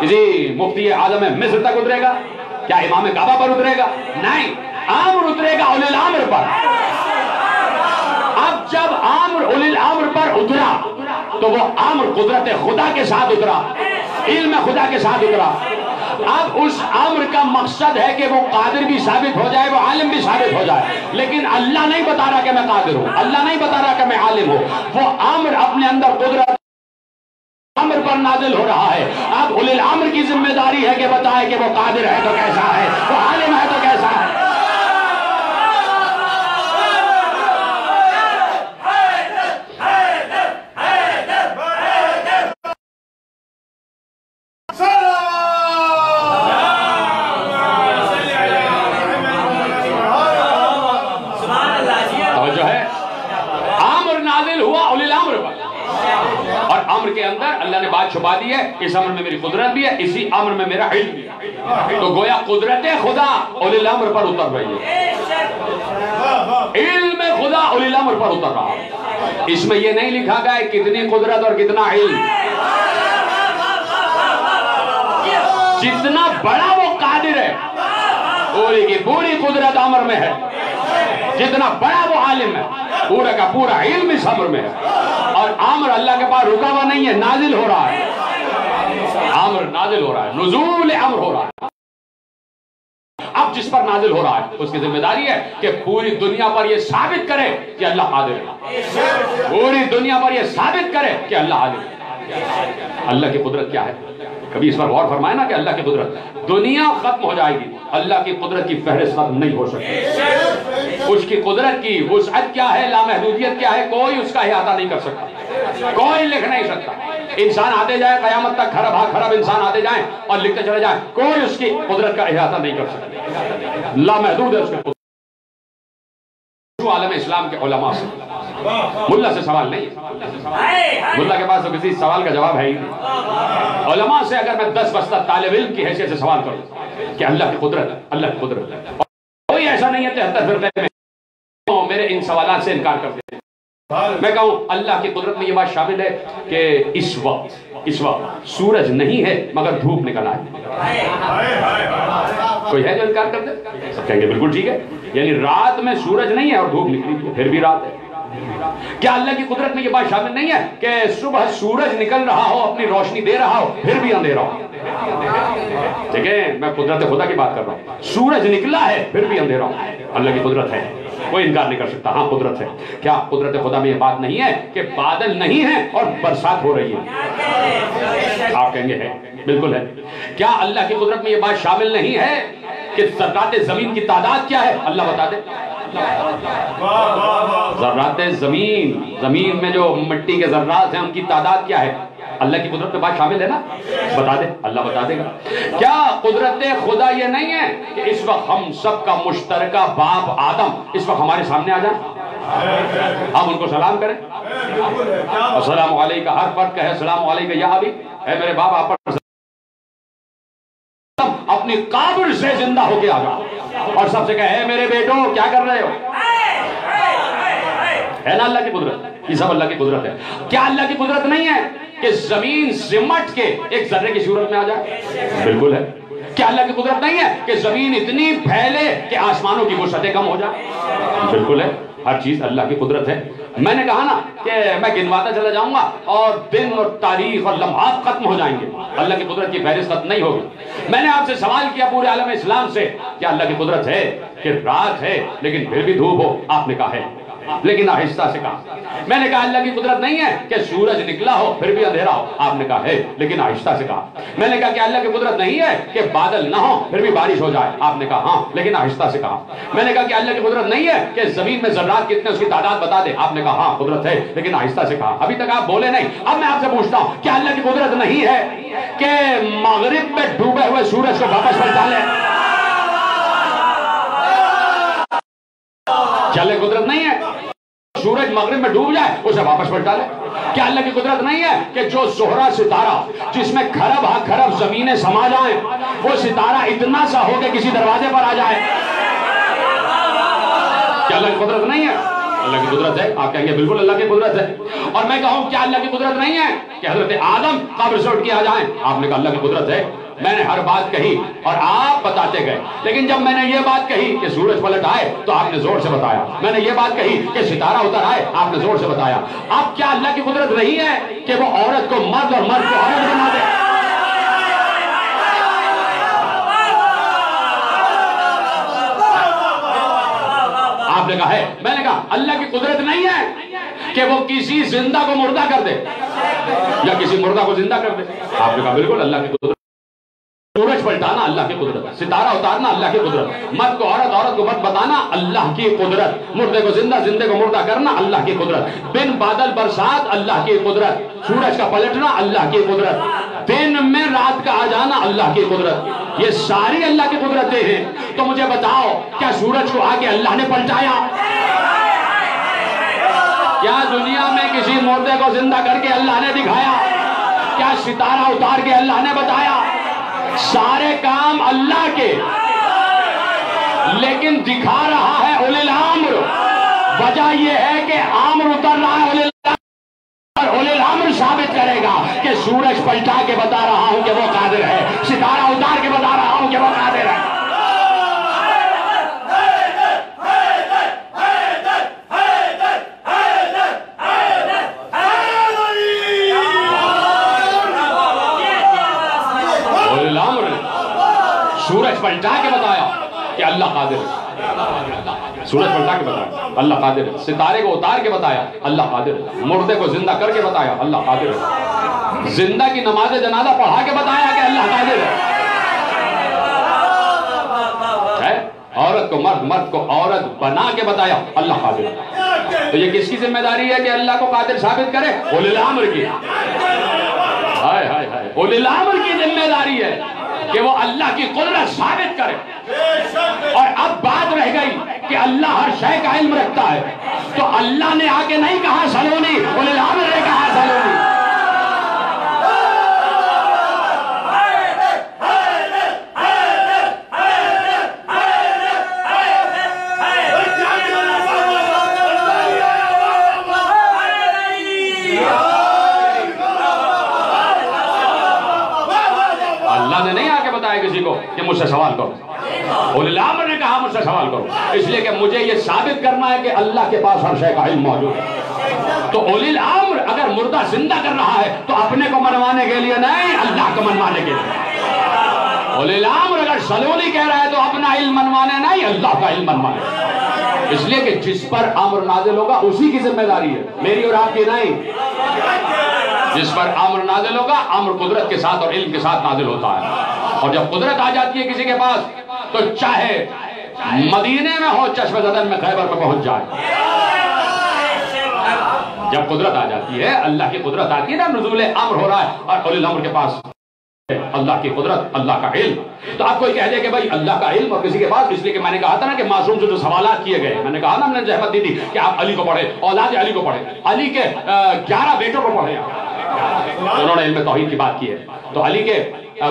کسی مفتی اعظم مصر تک اترے گا, کیا امام کعبہ پر اترے گا؟ نہیں, امر اترے گا اولی الامر پر. اب جب امر اولی الامر پر اترا تو وہ امر قدرت خدا کے ساتھ اترا, علم خدا کے ساتھ اترا. اب اس امر کا مقصد ہے کہ وہ قادر بھی ثابت ہو جائے, وہ عالم بھی ثابت ہو جائے. لیکن اللہ نہیں بتا رہا کہ میں قادر ہوں, اللہ نہیں بتا رہا کہ میں عالم ہوں. وہ امر اپنے اندر قدرت امر پر نازل ہو رہا ہے. اب اولی الامر کی ذمہ داری ہے کہ بتائے کہ وہ قادر ہے تو کیسا ہے, وہ عالم ہے تو کیسا ہے. امر کے اندر اللہ نے بات چھپا دی ہے, اس امر میں میری قدرت بھی ہے, اسی امر میں میرا علم بھی ہے. تو گویا قدرت خدا اولی الامر پر اتر رہی ہے, علم خدا اولی الامر پر اتر رہا ہے. اس میں یہ نہیں لکھا گیا ہے کتنی قدرت اور کتنا علم. جتنا بڑا وہ قادر ہے پوری کی پوری قدرت امر میں ہے, جتنا بڑا وہ عالم ہے پورا کا پورا علم اس امر میں ہے. اور امر اللہ کے پاس رکا ہوا نہیں ہے, نازل ہو رہا ہے. امر نازل ہو رہا ہے, نزول امر ہو رہا ہے. اب جس پر نازل ہو رہا ہے اس کی ذمہ داری ہے کہ پوری دنیا پر یہ ثابت کرے کہ اللہ قادر ہے, پوری دنیا پر یہ ثابت کرے کہ اللہ عالم ہے. اللہ کی قدرت کیا ہے؟ کبھی اس پر غور فرمائے نا کہ اللہ کی قدرت, دنیا ختم ہو جائے گی, اللہ کی قدرت کی فہرست ختم نہیں ہو سکتی. اس کی قدرت کی وسعت کیا ہے, لامحدودیت کیا ہے, کوئی اس کا احاطہ نہیں کر سکتا, کوئی لکھ نہیں سکتا. انسان آتے جائے قیامت تک, خراب انسان آتے جائیں اور لکھتے چلے جائیں, کوئی اس کی قدرت کا احاطہ نہیں کر سکتا. لامحدود ہے اس کی قدرت. عالم اسلام کے علماء سے, ملا سے سوال نہیں, ملا کے پاس تو کسی سوال کا جواب ہے ہی نہیں. علماء سے اگر میں 10 بستہ طالب علم کی حیثیت سے سوال کروں کہ اللہ کی قدرت ہے, اللہ کی قدرت ہے, کوئی ایسا نہیں ہے 73 فرقے میں میرے ان سوالات سے انکار کرتے ہیں. میں کہوں اللہ کی قدرت میں یہ بات شامل ہے کہ اس وقت سورج نہیں ہے مگر دھوپ نکل آئے. کوئی ہے جو انکار کرتے؟ سب کہیں گے بالکل ٹھیک ہے. یعنی رات میں سورج نہیں ہے اور دھوپ نکلی ہے, پھر بھی رات ہے. کیا اللہ کی قدرت میں یہ بات شامل نہیں ہے کہ صبح سورج نکل رہا ہو, اپنی روشنی دے رہا ہو, پھر بھی اندھیرا ہو؟ دیکھیں میں قدرت خدا کی بات کر رہا ہوں. سورج نکلا ہے پھر بھی اندھیرا ہو, اللہ کی قدرت ہے, کوئی انکار نہیں کر سکتا. ہاں قدرت ہے. کیا قدرت خدا میں یہ بات نہیں ہے کہ بادل نہیں ہے اور برسات ہو رہی ہے؟ آپ کہیں گے ہے, بالکل ہے. کیا اللہ کی قدرت میں یہ بات شامل نہیں ہے کہ ذرات زمین کی تعداد کیا ہے؟ اللہ بتا دے. ذرات زمین میں جو مٹی کے ذرات ہیں ان کی تعداد کیا ہے؟ اللہ کی قدرت میں بات شامل ہے نا, بتا دے, اللہ بتا دے گا. کیا قدرت خدا یہ نہیں ہے کہ اس وقت ہم سب کا مشترکہ باپ آدم اس وقت ہمارے سامنے آ جائیں, ہم ان کو سلام کریں, السلام علیکم, ہر فرد کہے السلام علیکم یا ابی, اے میرے باپ آپ پر اپنی قبر سے زندہ ہو کے آ جا اور سب سے کہے اے میرے بیٹو کیا کر رہے ہو؟ ہے نا اللہ کی قدرت. یہ سب اللہ کی قدرت ہے. کیا اللہ کی قدرت نہیں ہے کہ زمین سمٹ کے ایک ذرے کی صورت میں آ جائے؟ بالکل ہے. کیا اللہ کی قدرت نہیں ہے کہ زمین اتنی پھیلے کہ آسمانوں کی وسعتیں کم ہو جائیں؟ بالکل ہے. ہر چیز اللہ کی قدرت ہے. میں نے کہا نا کہ میں گنواتا چلا جاؤں گا اور دن اور تاریخ اور لمحات ختم ہو جائیں گے، اللہ کی قدرت کی فہرست ختم نہیں ہوگی. میں نے آپ سے سوال کیا پورے عالم اسلام سے، کیا اللہ کی قدرت ہے کہ رات ہے لیکن پھر بھی دھوپ ہو؟ آپ نے کہا ہے، لیکن آہستہ سے کہا. میں نے کہا اللہ کی قدرت نہیں ہے کہ سورج نکلا ہو پھر بھی اندھیرا ہو؟ آپ نے کہا ہے، لیکن آہستہ سے کہا. میں نے کہا کہ اللہ کی قدرت نہیں ہے کہ بادل نہ ہو پھر بھی بارش ہو جائے؟ آپ نے کہا ہاں، لیکن آہستہ سے کہا. میں نے کہا کہ اللہ کی قدرت نہیں ہے کہ زمین میں ذرات کتنے اس کی تعداد بتا دے؟ آپ نے کہا ہاں قدرت ہے، لیکن آہستہ سے کہا. ابھی تک آپ بولے نہیں. اب میں آپ سے پوچھتا ہوں، کیا اللہ کی قدرت نہیں ہے کہ مغرب میں ڈوبے ہوئے سورج کو واپس پلٹا لے؟ کیا اللہ کی قدرت نہیں ہے سورج مغرب میں ڈوب جائے اسے واپس پلٹا لے؟ کیا اللہ کی قدرت نہیں ہے کہ جو زہرہ ستارہ جس میں کھرب ہا کھرب زمینیں سما جائیں وہ ستارہ اتنا سا ہو کہ کسی دروازے پر آ جائے؟ کیا اللہ کی قدرت نہیں ہے؟ اللہ کی قدرت ہے. آپ کہیں گے بالکل اللہ کی قدرت ہے. اور میں کہوں کیا اللہ کی قدرت نہیں ہے کہ حضرت آدم قبر سے اٹھ کے آ جائیں؟ آپ نے کہا اللہ کی قدرت ہے. میں نے ہر بات کہی اور آپ بتاتے گئے، لیکن جب میں نے یہ بات کہی کہ سورج پلٹ آئے تو آپ نے زور سے بتایا. میں نے یہ بات کہی کہ ستارہ اتر آئے، آپ نے زور سے بتایا. اب کیا اللہ کی قدرت نہیں ہے کہ وہ عورت کو مرد اور مرد کو عورت بنا دے؟ آپ نے کہا ہے. میں نے کہا اللہ کی قدرت نہیں ہے کہ وہ کسی زندہ کو مردہ کر دے یا کسی مردہ کو زندہ کر دے؟ آپ نے کہا بالکل اللہ کی قدرت. سورج پلٹانا اللہ کی قدرت، ستارہ اتارنا اللہ کی قدرت، مرد کو عورت عورت کو مرد بتانا اللہ کی قدرت، مردے کو زندہ زندے کو مردہ کرنا اللہ کی قدرت، بن بادل برسات اللہ کی قدرت، سورج کا پلٹنا اللہ کی قدرت، دن میں رات کا آ جانا اللہ کی قدرت. یہ ساری اللہ کی قدرتیں ہیں. تو مجھے بتاؤ کیا سورج کو آگے اللہ نے پلٹایا؟ کیا دنیا میں کسی مردے کو زندہ کر کے اللہ نے دکھایا؟ کیا ستارہ اتار کے اللہ نے بتایا؟ سارے کام اللہ کے، لیکن دکھا رہا ہے اولی الامر. وجہ یہ ہے کہ امر اتر رہا ہے اولی الامر، اور اولی الامر ثابت کرے گا کہ سورج پلٹا کے بتا رہا ہوں کہ وہ قادر ہے، ستارہ اتار کے بتا رہا ہوں کہ وہ قادر ہے. سورج پلٹا کے بتایا کہ اللہ قادر ہے. سورج پلٹا کے بتایا اللہ قادر ہے. ستارے کو اتار کے بتایا اللہ قادر ہے. مردے کو زندہ کر کے بتایا اللہ قادر ہے. زندہ کی نماز جنازہ پڑھا کے بتایا کہ اللہ قادر ہے. عورت کو مرد مرد کو عورت بنا کے بتایا اللہ قادر ہے. تو یہ کس کی ذمہ داری ہے کہ اللہ کو قادر ثابت کرے؟ اولی الامر کی. ہائے ہائے ہائے، اولی الامر کی ذمہ داری ہے کہ وہ اللہ کی قدرت ثابت کرے. اور اب بات رہ گئی کہ اللہ ہر شے کا علم رکھتا ہے، تو اللہ نے آ کے نہیں کہا سلونی، اولی الامر نے کہا سلونی. کسی کو کہ مجھ سے سوال کرو. اولی الامر نے کہا مجھ سے سوال کرو، اس لیے کہ مجھے یہ ثابت کرنا ہے کہ اللہ کے پاس ہر شے کا علم موجود ہے. تو اولی الامر اگر مردہ زندہ کر رہا ہے تو اپنے کو منوانے کے لیے نہیں، اللہ کو منوانے کے لیے. اولی الامر اگر سلونی کہہ رہا ہے تو اپنا علم منوانے نہیں، اللہ کا علم منوانے. اس لیے کہ جس پر امر نازل ہوگا اسی کی ذمہ داری ہے، میری اور آپ کی نہیں. جس پر امر نازل ہوگا، امر قدرت کے ساتھ اور علم کے ساتھ نازل ہوتا ہے. اور جب قدرت آ جاتی ہے کسی کے پاس تو چاہے مدینے میں ہو، چشم زدن میں، خیبر میں پہنچ جائے. جب قدرت آ جاتی ہے، اللہ کی قدرت آتی ہے نا، نزول امر ہو رہا ہے اور اولی الامر کے پاس اللہ کی قدرت، اللہ کا علم. تو آپ کوئی کہہ دے کہ بھائی اللہ کا علم اور کسی کے پاس، اس لیے کہ میں نے کہا تھا نا کہ معصوم سے جو سوالات کیے گئے، میں نے کہا نا، ہم نے زحمت دی تھی کہ آپ علی کو پڑھیں، اولاد علی کو پڑھیں، علی کے 11 بیٹوں کو پڑھیں. انہوں نے علم توحید کی بات کی ہے. تو علی کے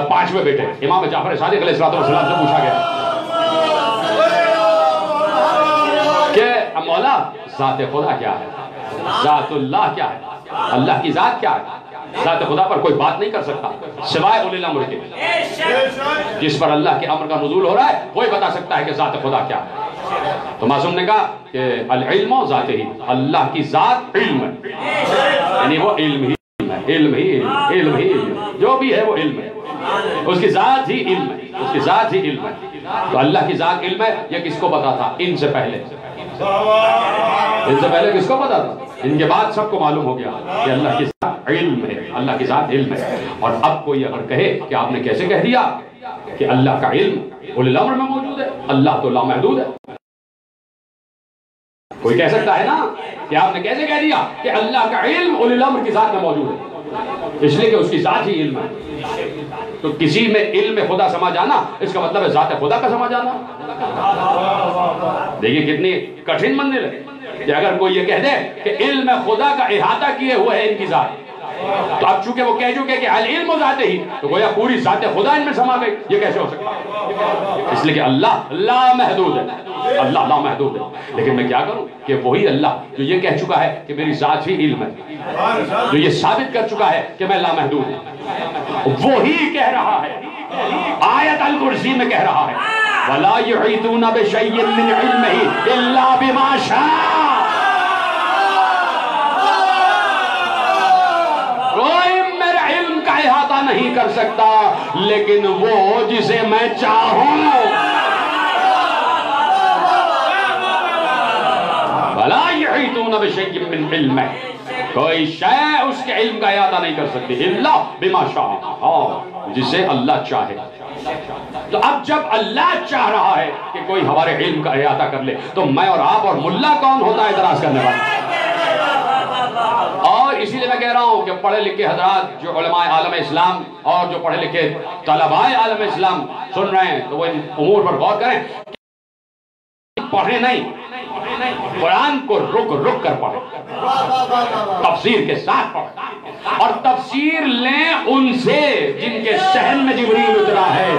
5ویں بیٹے امام جعفر صادق علیہ السلام سے پوچھا گیا کہ مولا ذات خدا کیا ہے؟ ذات اللہ کیا ہے؟ اللہ کی ذات کیا ہے؟ ذات خدا پر کوئی بات نہیں کر سکتا سوائے اولی الامر کے. جس پر اللہ کے امر کا نزول ہو رہا ہے وہی بتا سکتا ہے کہ ذات خدا کیا ہے. تو معصوم نے کہا کہ العلم ذات ہی، اللہ کی ذات علم ہے، یعنی وہ علم ہی ہے، علم ہی علم ہی جو بھی ہے وہ علم ہے، اس کی ذات ہی علم ہے، اس کی ذات ہی علم ہے. تو اللہ کی ذات علم ہے. یہ کس کو پتا تھا؟ ان سے پہلے. ان سے پہلے کس کو پتا تھا؟ ان کے بعد سب کو معلوم ہو گیا کہ اللہ کی ذات علم ہے، اللہ کی ذات علم ہے. اور اب کوئی اگر کہے کہ آپ نے کیسے کہہ دیا کہ اللہ کا علم اولی الامر میں موجود ہے، اللہ تو لامحدود ہے. کوئی کہہ سکتا ہے نا کہ آپ نے کیسے کہہ دیا کہ اللہ کا علم اولی الامر کی ذات میں موجود ہے، اس لیے کہ اس کی ذات ہی علم ہے. تو کسی میں علم خدا سما جانا اس کا مطلب ہے ذات خدا کا سما جانا. دیکھیے کتنی کٹھن منزل ہے کہ اگر کوئی یہ کہہ دے کہ علم خدا کا احاطہ کیے ہوئے ہے ان کی ذات، تو اب چونکہ وہ کہہ چکے کہ العلم ذات ہی، تو گویا پوری ذات خدا ان میں سما گئی. یہ کیسے ہو سکتا ہے؟ اس لیے کہ اللہ لامحدود ہے، اللہ لامحدود ہے. لیکن میں کیا کروں کہ وہی اللہ جو یہ کہہ چکا ہے کہ میری ذات ہی علم ہے، جو یہ ثابت کر چکا ہے کہ میں لامحدود ہوں، وہی کہہ رہا ہے آیت الکرسی میں کہہ رہا ہے وَلَا يُحِيطُونَ بِشَيْءٍ مِّنْ عِلْمِهِ إِلَّا بِمَا شَاءَ. کوئی میرے علم کا احاطہ نہیں کر سکتا لیکن وہ جسے میں چاہوں. وَلَا يُحِيطُونَ بِشَيْءٍ مِّنْ عِلْمِهِ، کوئی شے اس کے علم کا احاطہ نہیں کر سکتی الا بما شاء، جسے اللہ چاہے. تو اب جب اللہ چاہ رہا ہے کہ کوئی ہمارے علم کا احاطہ کر لے تو میں اور آپ اور ملا کون ہوتا ہے اعتراض کرنے والا؟ اور اسی لیے میں کہہ رہا ہوں کہ پڑھے لکھے حضرات جو علماء عالم اسلام اور جو پڑھے لکھے طلباء عالم اسلام سن رہے ہیں تو وہ ان امور پر غور کریں. پڑھیں نہیں، قرآن کو رک رک کر پڑھیں، تفسیر کے ساتھ پڑھیں، اور تفسیر لیں ان سے جن کے صحن میں جبریل اترا ہے،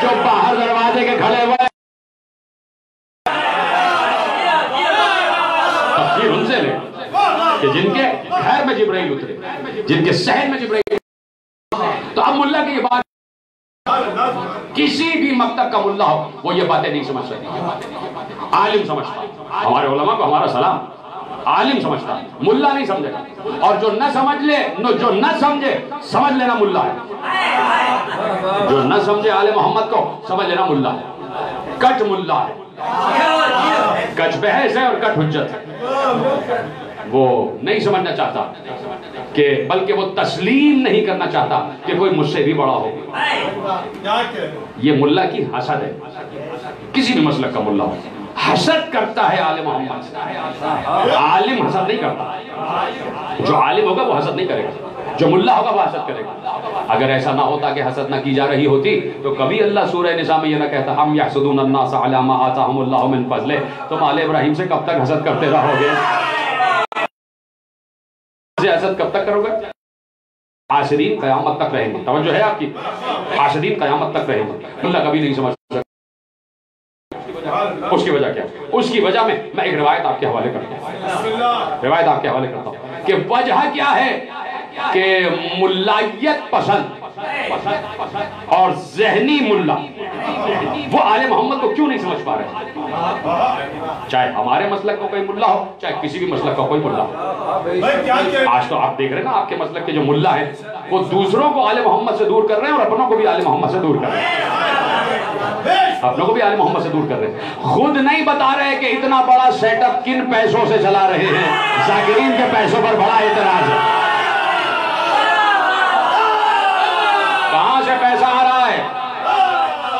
جو باہر دروازے کے کھڑے ہوئے. تفسیر ان سے لیں کہ جن کے گھر میں جبریل اترے، جن کے صحن میں جبریل. تو اب ملا کی یہ بات، کسی بھی مکتب کا ملا ہو وہ یہ باتیں نہیں سمجھ سکتی. عالم سمجھتا، ہمارے علماء کو ہمارا سلام، عالم سمجھتا، ملا نہیں سمجھے گا. اور جو نہ سمجھ لے، جو نہ سمجھے سمجھ لینا ملا ہے. جو نہ سمجھے آل محمد کو سمجھ لینا ملا ہے. کٹ ملا ہے، کچ بحث ہے اور کٹ حجت ہے. وہ نہیں سمجھنا چاہتا کہ بلکہ وہ تسلیم نہیں کرنا چاہتا کہ کوئی مجھ سے بھی بڑا ہو. یہ ملا کی حسد ہے. کسی بھی مسلک کا ملا ہو حسد کرتا ہے آل محمد سے. عالم حسد نہیں کرتا. جو عالم ہوگا وہ حسد نہیں کرے گا، جو ملا ہوگا وہ حسد کرے گا. اگر ایسا نہ ہوتا کہ حسد نہ کی جا رہی ہوتی تو کبھی اللہ سورہ نساء میں یہ نہ کہتا ہم یحسدون الناس علی ما آتاہم اللہ من فضلہ. تم آل ابراہیم سے کب تک حسد کرتے رہو گے؟ حسد کب تک کرو گے؟ حاسدین قیامت تک رہیں گے. توجہ ہے آپ کی؟ حاسدین قیامت تک رہیں گے. اللہ کبھی نہیں سمجھ سکتا. اس کی وجہ کیا؟ اس کی وجہ میں ایک روایت آپ کے حوالے کرتا ہوں. روایت آپ کے حوالے کرتا ہوں کہ وجہ کیا ہے کہ ملائیت پسند اور ذہنی ملا وہ آل محمد کو کیوں نہیں سمجھ پا رہے؟ چاہے ہمارے مسلک کو کوئی ملا ہو، چاہے کسی بھی مسلک کا کوئی ملا ہو. آج تو آپ دیکھ رہے ہیں نا آپ کے مسلک کے جو ملا ہیں وہ دوسروں کو آل محمد سے دور کر رہے ہیں اور اپنوں کو بھی آل محمد سے دور کر رہے ہیں. اپنوں کو بھی آل محمد سے دور کر رہے ہیں. خود نہیں بتا رہے کہ اتنا بڑا سیٹ اپ کن پیسوں سے چلا رہے ہیں. ذاکرین کے پیسوں پر بڑا اعتراض ہے. کہاں سے پیسہ آ رہا ہے؟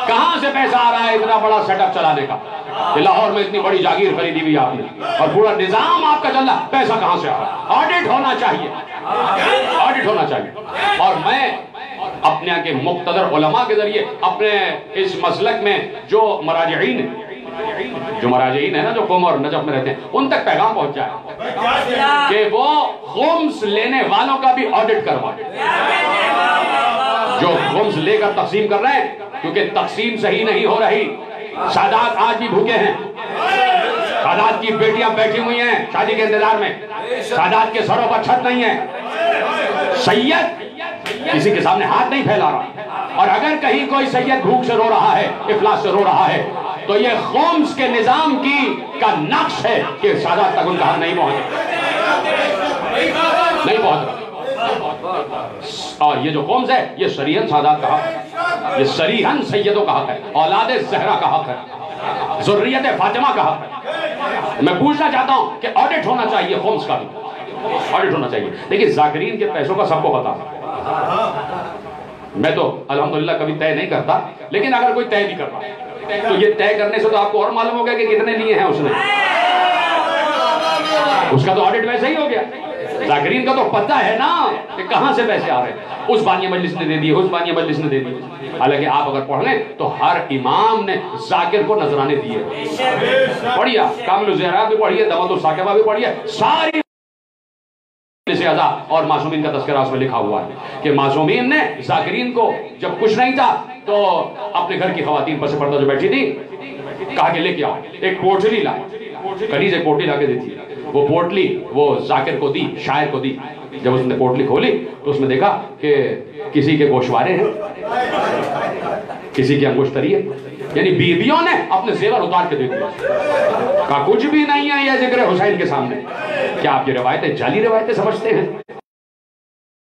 کہاں سے پیسہ آ رہا ہے اتنا بڑا سیٹ اپ چلانے کا؟ کہ لاہور میں اتنی بڑی جاگیر خریدی ہوئی آپ نے اور پورا نظام آپ کا چل رہا ہے. پیسہ کہاں سے آ رہا ہے؟ آڈٹ ہونا چاہیے، آڈٹ ہونا چاہیے. اور میں اپنے کے مقتدر علماء کے ذریعے اپنے اس مسلک میں جو مراجعین ہیں نا جو قوم اور نجف میں رہتے ہیں ان تک پیغام پہنچ جائے کہ وہ خمس لینے والوں کا بھی آڈٹ کروائیں. جو خمس لے کر تقسیم کر رہے ہیں کیونکہ تقسیم صحیح نہیں ہو رہی. سادات آج بھی بھوکے ہیں. سادات کی بیٹیاں بیٹھی ہوئی ہیں شادی کے انتظار میں، سادات کے سروں پر چھت نہیں ہے، سید کسی کے سامنے ہاتھ نہیں پھیلا رہا، اور اگر کہیں کوئی سید بھوک سے رو رہا ہے، افلاس سے رو رہا ہے، تو یہ خمس کے نظام کا نقش ہے کہ سادات تک ان کا حق نہیں پہنچ، اور یہ جو خمس ہے یہ شریعن سادات کا حق ہے، یہ شریعن سیدوں کا حق ہے، اولاد زہرا کا حق ہے، ذریت فاطمہ کا حق ہے۔ میں پوچھنا چاہتا ہوں کہ آڈٹ ہونا چاہیے خمس کا بھی، آڈٹ ہونا چاہیے، لیکن ذاکرین کے پیسوں کا سب کو پتا ہے۔ میں تو الحمدللہ کبھی طے نہیں کرتا، لیکن اگر کوئی طے بھی کر رہا تو یہ طے کرنے سے تو آپ کو اور معلوم ہو گیا کہ کتنے لیے ہیں اس نے، اس کا تو آڈٹ ویسے ہی ہو گیا۔ ذاکرین کا تو پتہ ہے نا کہ کہاں سے پیسے آ رہے ہیں، اس بانیہ مجلس نے دے دی، اس بانیہ مجلس نے دے دی۔ حالانکہ آپ اگر پڑھ لیں تو ہر امام نے ذاکر کو نذرانے دیے، پڑھیے کامل الزہرا بھی پڑھیے، دمۃ الثاقبہ بھی پڑھیے، ساری سے اور معصومین کا تذکرہ اس میں لکھا ہوا ہے کہ معصومین نے ذاکرین کو جب کچھ نہیں تھا تو اپنے گھر کی خواتین پس پردہ جو بیٹھی تھی کہا کہ لے کے آؤ، ایک پوٹلی لائے، کنیز ایک پوٹلی لا کے دیتی، وہ پوٹلی وہ ذاکر کو دی، شاعر کو دی۔ جب اس نے پوٹلی کھولی تو اس میں دیکھا کہ کسی کے گوشوارے ہیں، کسی کی انگشتری ہے، یعنی بیویوں نے اپنے زیور اتار کے دے دیا، کہا کچھ بھی نہیں ہے یہ ذکر حسین کے سامنے۔ کیا آپ یہ روایتیں جعلی روایتیں سمجھتے ہیں؟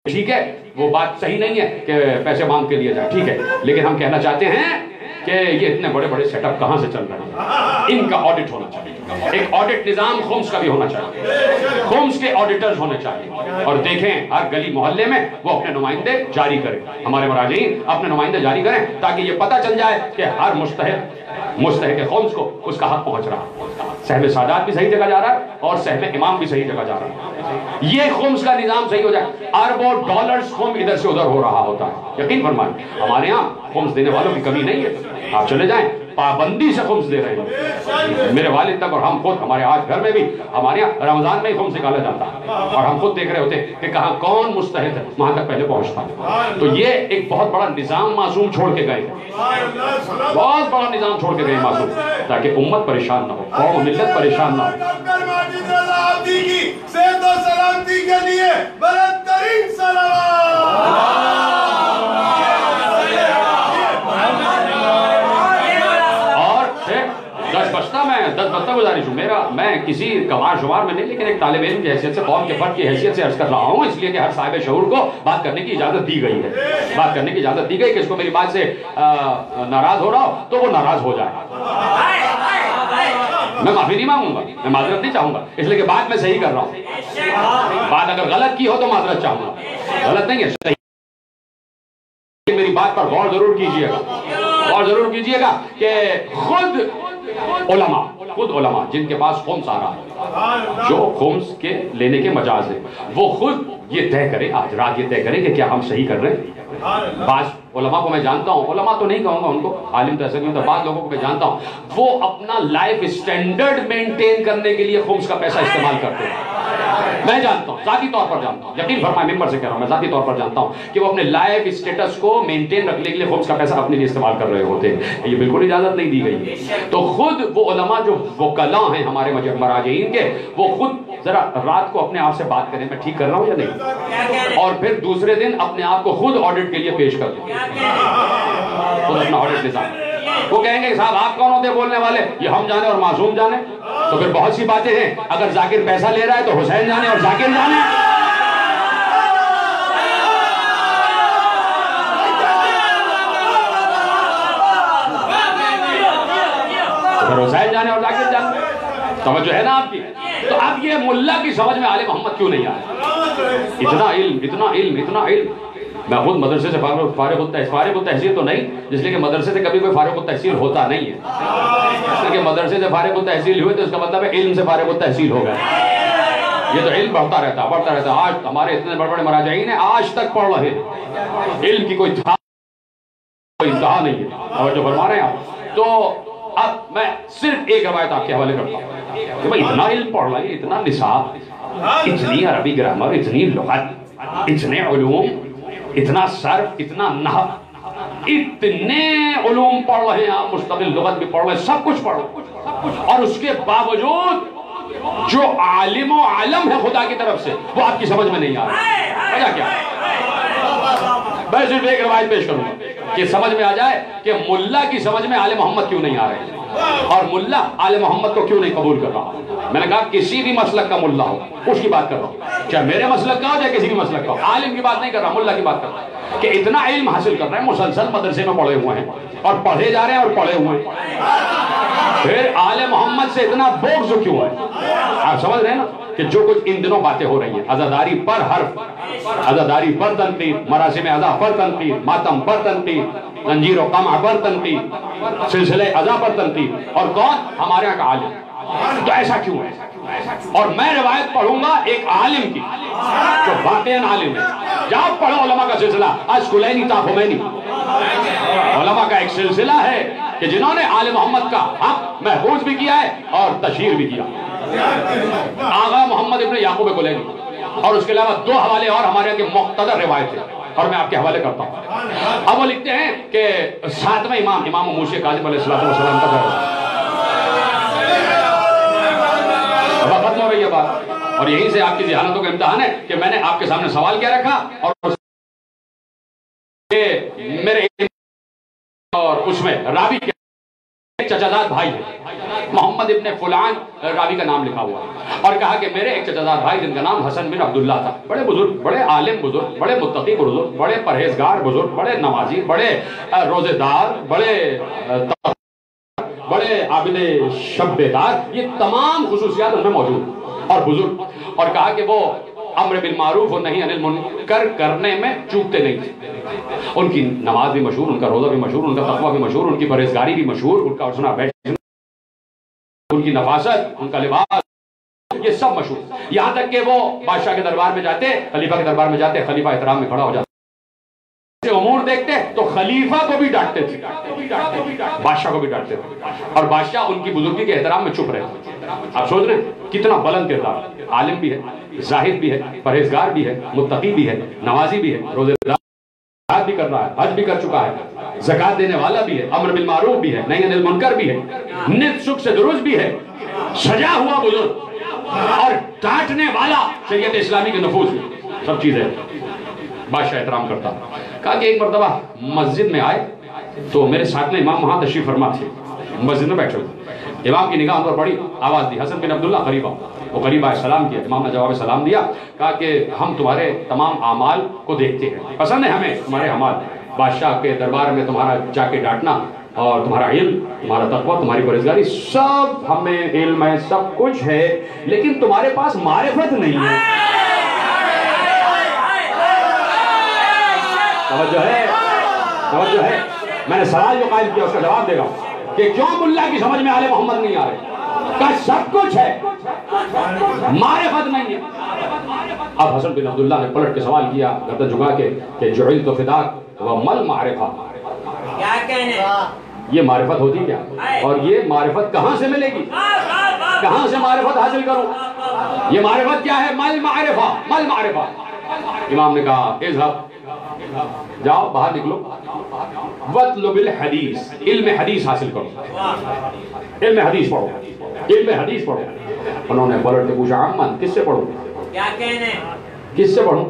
ٹھیک ہے وہ بات صحیح نہیں ہے کہ پیسے مانگ کے لیے جائے، ٹھیک ہے، لیکن ہم کہنا چاہتے ہیں کہ یہ اتنے بڑے بڑے سیٹ اپ کہاں سے چل رہے ہیں، ان کا آڈٹ ہونا چاہیے، ایک آڈٹ نظام خمس کا بھی ہونا چاہیے، خمس کے آڈیٹرز ہونے چاہیے، اور دیکھیں ہر گلی محلے میں وہ اپنے نمائندے جاری کریں، ہمارے مراجعین اپنے نمائندے جاری کریں تاکہ یہ پتہ چل جائے کہ ہر مستحق خمس کو اس کا حق پہنچ رہا ہے، سہم سادات بھی صحیح جگہ جا رہا ہے اور سہم امام بھی صحیح جگہ جا رہا ہے، یہ خمس کا نظام صحیح ہو جائے، اربوں ڈالرز خمس ادھر سے ادھر ہو رہا ہوتا ہے، یقین فرمائیں ہمارے ہاں خمس دینے والوں کی کمی نہیں ہے، آپ چلے جائیں پابندی سے خمس دے رہے ہیں، میرے والد تک اور ہم خود، ہمارے آج گھر میں بھی ہمارے یہاں رمضان میں ہی خمس نکالا جاتا ہے، اور ہم خود دیکھ رہے ہوتے ہیں کہ کہاں کون مستحق ہے وہاں تک پہلے پہنچتا ہے۔ تو یہ ایک بہت بڑا نظام معصوم چھوڑ کے گئے، بہت بڑا نظام چھوڑ کے گئے معصوم، تاکہ امت پریشان نہ ہو، قوم ملت پریشان نہ ہو۔ سلامتی کے لیے بلند ترین دس بستہ گزارش ہوں، میں کسی کمار شمار میں نہیں، لیکن ایک طالب علم کی حیثیت سے، قوم کے فرد کی حیثیت سے عرض کر رہا ہوں، اس لیے کہ ہر صاحب شعور کو بات کرنے کی اجازت دی گئی ہے، بات کرنے کی اجازت دی گئی کہ اس کو میری بات سے ناراض ہو رہا ہو تو وہ ناراض ہو جائے، میں معافی نہیں مانگوں گا، میں معذرت نہیں چاہوں گا، اس لیے کہ بات میں صحیح کر رہا ہوں، بات اگر غلط کی ہو تو معذرت چاہوں گا، غلط نہیں ہے صحیح، میری بات پر غور ضرور کیجئے گا، غور ضرور کیجئے گا کہ خود علماء جن کے پاس خمس آ رہا ہے، جو خمس کے لینے کے مجاز ہے، وہ خود یہ طے کرے، آج رات یہ طے کرے کہ کیا ہم صحیح کر رہے ہیں۔ بعض علماء کو میں جانتا ہوں، علماء تو نہیں کہوں گا ان کو، عالم تو ایسا نہیں ہوتا، بعض لوگوں کو میں جانتا ہوں وہ اپنا لائف اسٹینڈرڈ مینٹین کرنے کے لیے خمس کا پیسہ استعمال کرتے ہیں، میں جانتا ہوں، ذاتی طور پر جانتا ہوں، یقین فرمائیں ممبر سے کہہ رہا ہوں، میں ذاتی طور پر جانتا ہوں کہ وہ اپنے لائف اسٹیٹس کو مینٹین رکھنے کے لیے خمس کا پیسہ اپنے لیے استعمال کر رہے ہوتے ہیں، یہ بالکل اجازت نہیں دی گئی۔ تو خود وہ علماء جو وکلاء ہیں ہمارے مراجعین کے، وہ خود ذرا رات کو اپنے آپ سے بات کریں میں ٹھیک کر رہا ہوں یا نہیں، اور پھر دوسرے دن اپنے آپ کو خود آڈٹ کے لیے پیش کر دیں، خود اپنا آڈٹ نظام، وہ کہیں گے صاحب آپ کون ہوتے بولنے والے، یہ ہم جانے اور معصوم جانے، تو پھر بہت سی باتیں ہیں، اگر ذاکر پیسہ لے رہا ہے تو حسین جانے اور ذاکر جانے، پھر حسین جانے اور ذاکر جانے، توجہ ہے نا آپ کی؟ تو اب یہ ملا کی سمجھ میں آل محمد کیوں نہیں آیا؟ اتنا علم، اتنا علم، اتنا علم، میں خود مدرسے سے فارغ التحصیل تو نہیں، جس لیے کہ مدرسے سے کبھی کوئی فارغ التحصیل ہوتا نہیں ہے، اس لیے کہ مدرسے سے فارغ التحصیل ہوئے تو اس کا مطلب ہے علم سے فارغ التحصیل ہو گیا، یہ تو علم بڑھتا رہتا، آج ہمارے اتنے بڑے بڑے مراجعین ہیں آج تک پڑھ رہے ہیں، علم کی کوئی انتہا نہیں ہے، توجہ فرما رہے ہیں آپ؟ تو اب میں صرف ایک روایت آپ کے حوالے کرتا ہوں کہ بھئی اتنا علم پڑھ رہے ہیں، اتنا نصاب، اتنی عربی گرامر، اتنی لغت، اتنے علوم، اتنا صرف، اتنا نحو، اتنے علوم پڑھ رہے ہیں آپ، مستقل لغت بھی پڑھ رہے ہیں، سب کچھ پڑھ رہے ہیں، اور اس کے باوجود جو عالم و عالم ہے خدا کی طرف سے وہ آپ کی سمجھ میں نہیں آ رہا۔ وجہ کیا؟ میں صرف ایک روایت پیش کروں گا کہ سمجھ میں آ جائے کہ ملا کی سمجھ میں آل محمد کیوں نہیں آ رہے اور ملا آل محمد کو کیوں نہیں قبول کر رہا۔ میں نے کہا کسی بھی مسلک کا ملا ہو اس کی بات کر رہا ہوں، چاہے میرے مسلک کا ہو چاہے کسی بھی مسلک کا ہو، عالم کی بات نہیں کر رہا، ملا کی بات کر رہا ہوں کہ اتنا علم حاصل کر رہے ہیں، مسلسل مدرسے میں پڑھے ہوئے ہیں اور پڑھے جا رہے ہیں اور پڑھے ہوئے ہیں، پھر آل محمد سے اتنا بغض کیوں ہے؟ آپ سمجھ رہے ہیں نا کہ جو کچھ ان دنوں باتیں ہو رہی ہیں، عزاداری پر حرف، عزاداری پر تنقید، مراسم عزا پر تنقید، ماتم پر تنقید، زنجیر و قمع پر تنقید، سلسلہ عزا پر تنقید، اور کون؟ ہمارے یہاں کا عالم۔ تو ایسا کیوں ہے؟ اور میں روایت پڑھوں گا ایک عالم کی جو واقعاً عالم ہے، جاؤ پڑھو علماء کا سلسلہ، اشکلینی تا خمینی، علماء کا ایک سلسلہ ہے کہ جنہوں نے آل محمد کا حق محفوظ بھی کیا ہے اور تشہیر بھی کیا۔ آغا محمد ابن یعقوب کلینی، اور اس کے علاوہ 2 حوالے اور ہمارے یہاں کے مقتدر روایت ہیں اور میں آپ کے حوالے کرتا ہوں۔ اب وہ لکھتے ہیں کہ 7ویں امام موسی کاظم علیہ السلام کا درجہ، اب ختم ہو رہی ہے بات، اور یہیں سے آپ کی ذہانتوں کا امتحان ہے کہ میں نے آپ کے سامنے سوال کیا رکھا اور میرے اور اس میں راوی کے ایک چچازاد بھائی ہے، محمد ابن فلان راوی کا نام لکھا ہوا ہے، اور کہا کہ میرے ایک چچازاد بھائی جن کا نام حسن بن عبداللہ تھا، بڑے بزرگ، بڑے عالم بزرگ، بڑے متقی بزرگ، بڑے پرہیزگار بزرگ، بڑے نمازی، بڑے روزے دار، بڑے عابد شب بیدار، یہ تمام خصوصیات ان میں موجود اور بزرگ، اور کہا کہ وہ امر بالمعروف و نہی عن المنکر کرنے میں چوکتے نہیں تھے، ان کی نماز بھی مشہور، ان کا روزہ بھی مشہور، ان کا تقوی بھی مشہور، ان کی پرہیزگاری بھی مشہور، ان کا اٹھنا بیٹھنا، ان کی نفاست، ان کا لباس، یہ سب مشہور، یہاں تک کہ وہ بادشاہ کے دربار میں جاتے، خلیفہ کے دربار میں جاتے، خلیفہ احترام میں کھڑا ہو جاتا، امور دیکھتے تو خلیفہ کو بھی ڈانٹتے تھے، بادشاہ کو بھی ڈانٹتے تھے، اور بادشاہ ان کی بزرگی کے احترام میں چھپ رہے تھے۔ آپ سوچ رہے ہیں کتنا بلند کردار، عالم بھی ہے، زاہد بھی ہے، پرہیزگار بھی ہے، متقی بھی ہے، نمازی بھی ہے، روزے دار بھی کر رہا ہے، حج بھی کر چکا ہے، زکات دینے والا بھی ہے، امر بالمعروف بھی ہے، نہی عن المنکر بھی ہے، نت سکھ سے درست بھی ہے، سجا ہوا بزرگ اور ڈانٹنے والا شریعت اسلامی کے نفوذ میں، سب چیزیں بادشاہ احترام کرتا۔ کہا کہ ایک مرتبہ مسجد میں آئے تو میرے ساتھ میں امام وہاں تشریف فرما تھے، مسجد میں بیٹھے ہوئے، امام کی نگاہ ان پر پڑی، آواز دی، حسن بن عبداللہ قریب آؤ، وہ قریب آئے، سلام کیا، امام نے جواب سلام دیا، کہا کہ ہم تمہارے تمام اعمال کو دیکھتے ہیں، پسند ہے ہمیں تمہارے اعمال، بادشاہ کے دربار میں تمہارا جا کے ڈانٹنا اور تمہارا علم، تمہارا تقوی، تمہاری پرہیزگاری، سب ہمیں علم ہے، سب کچھ ہے، لیکن تمہارے پاس معرفت نہیں ہے۔ توجہ ہے، میں نے سوال جو قائم کیا اس کا جواب دے گا کہ کیوں ملا کی سمجھ میں آل محمد نہیں آ رہے؟ کہ سب کچھ ہے، معرفت نہیں ہے۔ اب حسن بن عبداللہ نے پلٹ کے سوال کیا گردن جھکا کے کہ جعلت فداک ومل معرفہ، کیا کہنے؟ یہ معرفت ہوتی کیا اور یہ معرفت کہاں سے ملے گی؟ کہاں سے معرفت حاصل کروں؟ یہ معرفت کیا ہے؟ مل معرفہ، مل معرفہ۔ امام نے کہا اذهب، جاؤ باہر نکلو، وَاطْلُبِ الْحَدِيث، علم حدیث حاصل کرو، علم حدیث پڑھو، علم حدیث پڑھو۔ انہوں نے پلٹ کے پوچھا عمن، کس سے پڑھوں؟ کیا کہنے؟ کس سے پڑھوں؟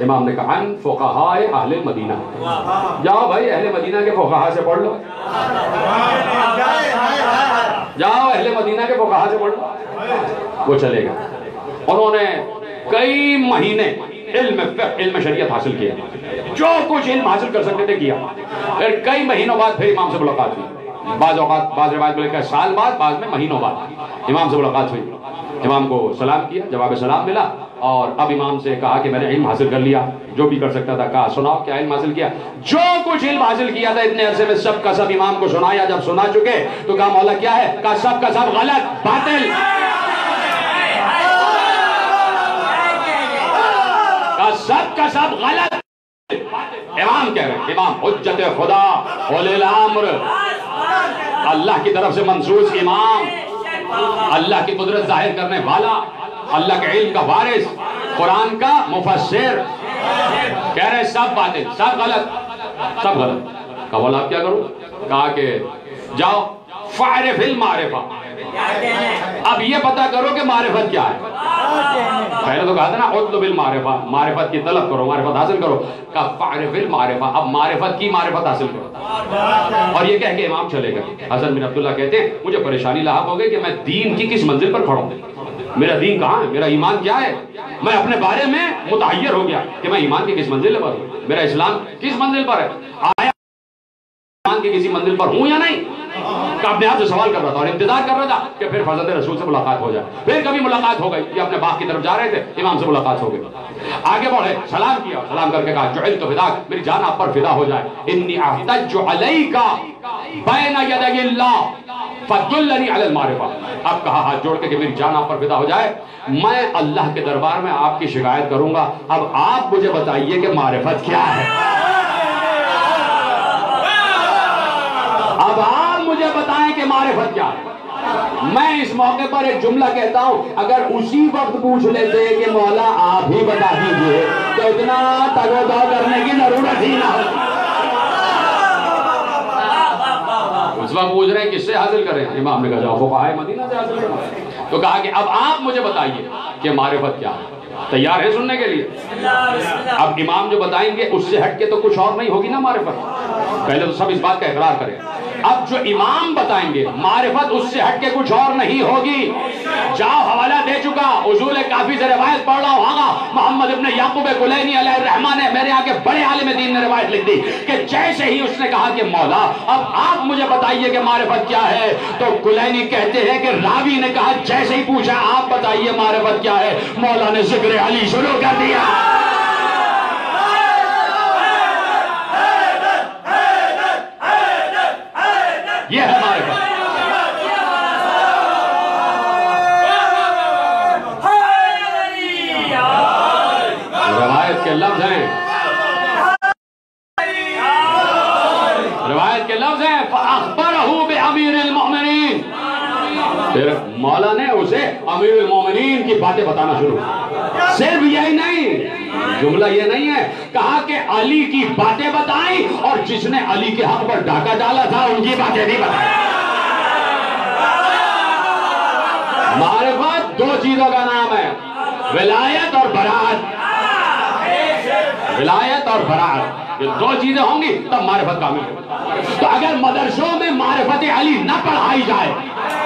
امام نے کہا عن فقہاء اہل مدینہ، جاؤ بھائی اہل مدینہ کے فقہاء سے پڑھ لو، جاؤ اہل مدینہ کے فقہاء سے پڑھ لو۔ وہ چلے گا، انہوں نے کئی مہینے علم فقہ، علم شریعت حاصل کیا، جو کچھ علم حاصل کر سکتے تھے کیا، پھر کئی مہینوں بعد پھر امام سے ملاقات ہوئی، بعض اوقات بعض روایت میں لکھا ہے سال بعد، بعض میں مہینوں بعد امام سے ملاقات ہوئی، امام کو سلام کیا، جواب سلام ملا، اور اب امام سے کہا کہ میں نے علم حاصل کر لیا، جو بھی کر سکتا تھا، کہا سناؤ کیا علم حاصل کیا؟ جو کچھ علم حاصل کیا تھا اتنے عرصے میں سب کا سب امام کو سنایا، جب سنا چکے تو کہا مولا کیا ہے؟ کہا سب کا سب غلط، باطل، سب کا سب غلط۔ امام کہہ رہے ہیں، امام حجت خدا اولی الامر، اللہ کی طرف سے منصوص امام، اللہ کی قدرت ظاہر کرنے والا، اللہ کے علم کا وارث، قرآن کا مفسر، کہہ رہے ہیں سب باطل، سب غلط، سب غلط۔ کہا مولا آپ کیا کروں؟ کہا کہ جاؤ فاعرف المعرفہ، اب یہ پتا کرو کہ معرفت کیا ہے۔ پہلے تو کہا تھا نا اطلب المعرفہ، معرفت کی طلب کرو، معرفت حاصل کرو، کہا فاعرف المعرفہ، اب معرفت کی معرفت حاصل کرو۔ اور یہ کہہ کے امام چلے گئے۔ حسن بن عبداللہ کہتے ہیں مجھے پریشانی لاحق ہو گئی کہ میں دین کی کس منزل پر کھڑا ہوں، میرا دین کہاں ہے، میرا ایمان کیا ہے؟ میں اپنے بارے میں متحیر ہو گیا کہ میں ایمان کی کس منزل پر ہوں، میرا اسلام کس منزل پر ہے، آیا ایمان کی کسی منزل پر ہوں یا نہیں؟ کہ اپنے آپ سے سوال کر رہا تھا اور انتظار کر رہا تھا کہ پھر فرزند رسول سے ملاقات ہو جائے۔ پھر کبھی ملاقات ہو گئی، یہ اپنے باغ کی طرف جا رہے تھے، امام سے ملاقات ہو گئی، آگے بڑھے، سلام کیا، سلام کر کے کہا جعلت فداک، میری جان آپ پر فدا ہو جائے، انی احتج علیک بین یدی اللہ فدلنی علی المعرفہ۔ اب کہا ہاتھ جوڑ کے کہ میری جان آپ پر فدا ہو جائے، میں اللہ کے دربار میں آپ کی شکایت کروں گا، اب آپ مجھے بتائیے کہ معرفت کیا ہے، اب آپ مجھے بتائیں کہ معرفت کیا ہے۔ میں اس موقع پر ایک جملہ کہتا ہوں، اگر اسی وقت پوچھ لیتے کہ مولا آپ ہی بتا دیجئے تو اتنا تگو دو کرنے کی ضرورت ہی نہ ہوتی۔ اس وقت پوچھ رہے ہیں کس سے حاصل کریں؟ امام نے کہا جاؤ فقہائے مدینہ سے حاصل کریں۔ تو کہا کہ اب آپ مجھے بتائیے کہ معرفت کیا ہے، تیار ہیں سننے کے لیے؟ اب امام جو بتائیں گے اس سے ہٹ کے تو کچھ اور نہیں ہوگی نا معرفت، پہلے تو سب اس بات کا اقرار کریں۔ اب جو امام بتائیں گے معرفت اس سے ہٹ کے کچھ اور نہیں ہوگی۔ جاؤ حوالہ دے چکا، اصول کافی سے روایت پڑھ رہا ہوں، محمد ابن یعقوب کلینی علیہ الرحمہ نے، میرے آگے بڑے عالم دین نے روایت لکھ دی کہ جیسے ہی اس نے کہا کہ مولا اب آپ مجھے بتائیے کہ معرفت کیا ہے، تو کلینی کہتے ہیں کہ راوی نے کہا جیسے ہی پوچھا آپ بتائیے معرفت کیا ہے، مولا نے ذکر علی شروع کر دیا۔ یہ ہے معرفت۔ روایت کے لفظ ہیں، روایت کے لفظ ہیں فَأَخْبَرَهُ بِأَمِيرِ الْمُؤْمِنِينَ، پھر مولا نے اسے امیر المومنین کی باتیں بتانا شروع۔ صرف یہی نہیں، جملہ یہ نہیں ہے، کہا کہ علی کی باتیں بتائیں اور جس نے علی کے حق پر ڈاکہ ڈالا تھا ان کی باتیں نہیں بتائیں۔ معرفت دو چیزوں کا نام ہے، ولایت اور برات۔ ولایت اور برات، یہ دو چیزیں ہوں گی تب معرفت کامل ہے۔ تو اگر مدرسوں میں معرفت علی نہ پڑھائی جائے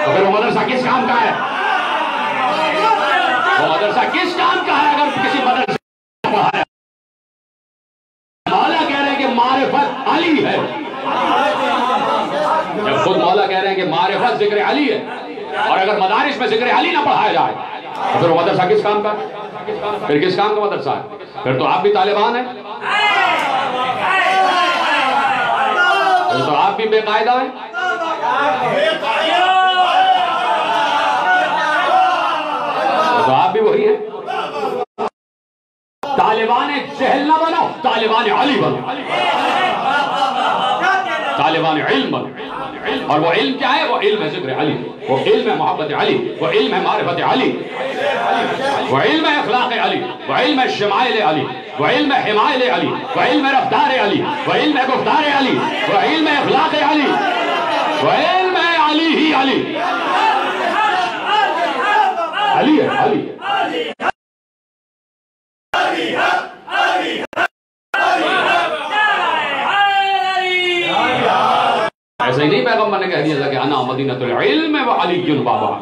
تو پھر وہ مدرسہ کس کام کا ہے؟ وہ مدرسہ کس کام کا ہے اگر کسی مدرسے میں پڑھایا؟ مولا کہہ رہے ہیں کہ معرفت علی ہے، جب خود مولا کہہ رہے ہیں کہ معرفت ذکر علی ہے، اور اگر مدارس میں ذکر علی نہ پڑھایا جائے تو پھر وہ مدرسہ کس کام کا؟ پھر کس کام کا مدرسہ ہے؟ پھر تو آپ بھی طالبان ہیں، پھر تو آپ بھی بے قاعدہ ہیں، تو آپ بھی وہی ہیں۔ طالبان جہل نہ بنو، طالبان علی بنو، طالبان علم بنو۔ اور وہ علم کیا ہے؟ وہ علم ہے ذکر علی، وہ علم ہے محبت علی، وہ علم ہے معرفت علی، وہ علم ہے اخلاق علی، وہ علم ہے شمائل علی، وہ علم ہے حمائل علی، وہ علم ہے رفتار علی، وہ علم ہے گفتار علی، وہ علم ہے اخلاق علی، وہ علم ہے علی ہی علی، علی ہے علی۔ ایسا ہی نہیں پیغمبر نے کہہ دیا تھا کہ انا مدینۃ العلم وعلی بابها،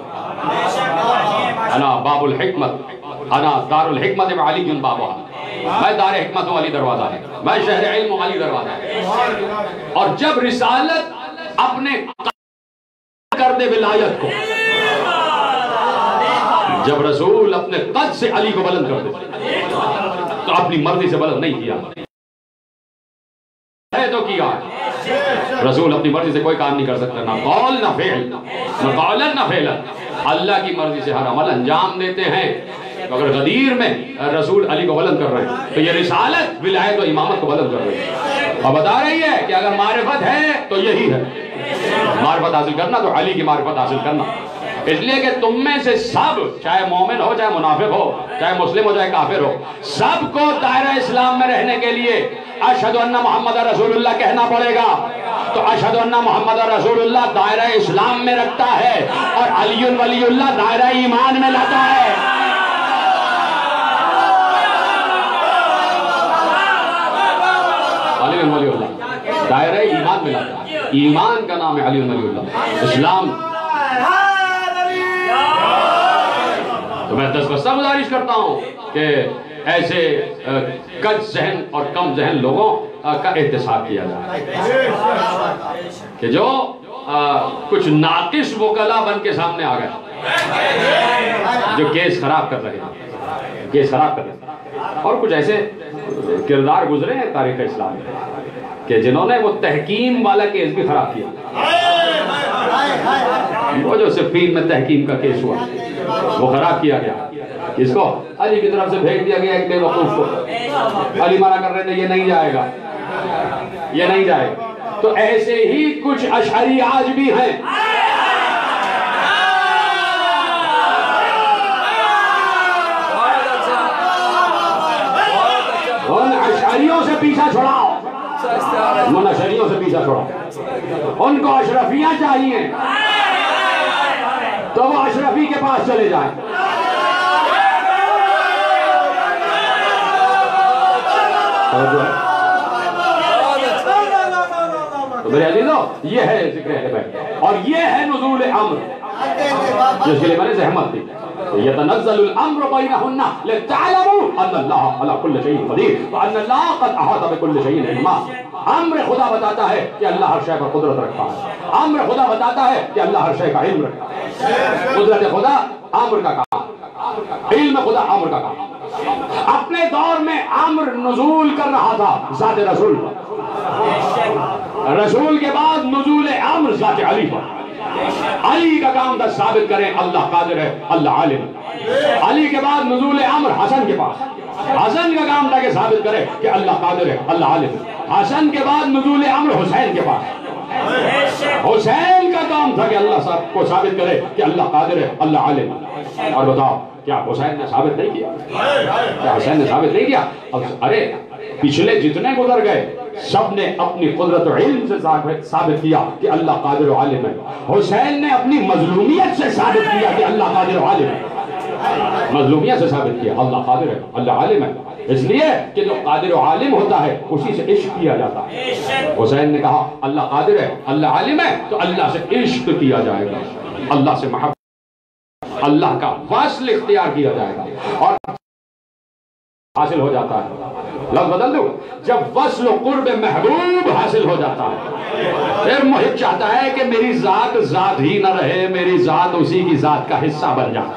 انا باب الحکمت، انا دار الحکمت وعلی بابها، میں دار حکمت ہوں، علی دروازہ ہے، میں شہر علم ہوں، علی دروازہ ہے۔ اور جب رسالت اپنے کر دے ولایت کو، جب رسول اپنے قد سے علی کو بلند کر دے تو اپنی مرضی سے بلند نہیں کیا ہے تو کیا ہے۔ رسول اپنی مرضی سے کوئی کام نہیں کر سکتا، نہ قول نہ فعل، نہ قولا نہ فعلا، اللہ کی مرضی سے ہر عمل انجام دیتے ہیں۔ تو اگر غدیر میں رسول علی کو بلند کر رہے ہیں تو یہ رسالت ولایت و امامت کو بلند کر رہی ہے، اور بتا رہی ہے کہ اگر معرفت ہے تو یہی ہے، معرفت حاصل کرنا تو علی کی معرفت حاصل کرنا۔ اس لیے کہ تم میں سے سب، چاہے مومن ہو چاہے منافق ہو، چاہے مسلم ہو چاہے کافر ہو، سب کو دائرہ اسلام میں رہنے کے لیے اشہد ان محمد رسول اللہ کہنا پڑے گا۔ تو اشہد ان محمد رسول اللہ دائرہ اسلام میں رکھتا ہے اور علی ولی اللہ دائرہ ایمان میں لاتا ہے۔ علی ولی اللہ دائرہ ایمان میں لاتا ہے، ایمان کا نام ہے علی ولی اللہ، اسلام۔ تو میں دستبستہ گزارش کرتا ہوں کہ ایسے کج ذہن اور کم ذہن لوگوں کا احتساب کیا جائے کہ جو کچھ ناقص وکلا بن کے سامنے آ گئے، جو کیس خراب کر رہے ہیں، کیس خراب کر رہے ہیں۔ اور کچھ ایسے کردار گزرے ہیں تاریخ اسلام میں کہ جنہوں نے وہ تحکیم والا کیس بھی خراب کیا۔ وہ جو صفین میں تحکیم کا کیس ہوا وہ خراب کیا گیا، اس کو علی کی طرف سے بھیج دیا گیا ایک بے وقوف کو، علی منع کر رہے تھے یہ نہیں جائے گا، یہ نہیں جائے گا۔ تو ایسے ہی کچھ اشعری آج بھی ہیں ان اشعریوں سے پیچھا چھڑاؤ، ان اشعریوں سے پیچھا چھڑاؤ، ان کو اشرفیاں چاہیے تو وہ اشرفی کے پاس چلے جائیں۔ تو میرے عزیزو یہ ہے ذکر اہل بیت، اور یہ ہے نزول امر جس کے لیے میں نے زحمت دی۔ يتنزل الامر بينهن لتعلموا ان الله على كل شيء قدير وان الله قد احاط بكل شيء علما۔ امر خدا بتاتا ہے کہ اللہ ہر شے پر قدرت رکھتا ہے، امر خدا بتاتا ہے کہ اللہ ہر شے کا علم رکھتا ہے۔ قدرت خدا امر کا کام، علم خدا امر کا کام۔ اپنے دور میں امر نزول کر رہا تھا ذات رسول پر، رسول کے بعد نزول امر ذات علی پر۔ علی کا کام تھا ثابت کریں اللہ قادر ہے، اللہ عالم ہے۔ علی کے بعد نزول امر حسن کے پاس، حسن کا کام تھا کہ ثابت کرے کہ اللہ قادر ہے، اللہ عالم ہے۔ حسن کے بعد نزول امر حسین کے پاس، حسین کا کام تھا کہ اللہ صاحب کو ثابت کرے کہ اللہ قادر ہے، اللہ عالم ہے۔ اور بتاؤ کیا حسین نے ثابت نہیں کیا؟ کیا حسین نے ثابت نہیں کیا؟ ارے پچھلے جتنے گزر گئے سب نے اپنی قدرت و علم سے ثابت کیا کہ اللہ قادر و عالم ہے۔ حسین نے اپنی مظلومیت سے ثابت کیا کہ اللہ قادر و عالم ہے، مظلومیت سے ثابت کیا اللہ قادر ہے، اللہ عالم ہے۔ اس لیے کہ جو قادر و عالم ہوتا ہے اسی سے عشق کیا جاتا ہے۔ حسین نے کہا اللہ قادر ہے، اللہ عالم ہے، تو اللہ سے عشق کیا جائے گا، اللہ سے محبت، اللہ کا وصل اختیار کیا جائے گا، اور حاصل ہو جاتا ہے۔ لفظ بدل دوں، جب وصل و قرب محبوب حاصل ہو جاتا ہے پھر محب چاہتا ہے کہ میری ذات ذات ہی نہ رہے، میری ذات اسی کی ذات کا حصہ بن جائے۔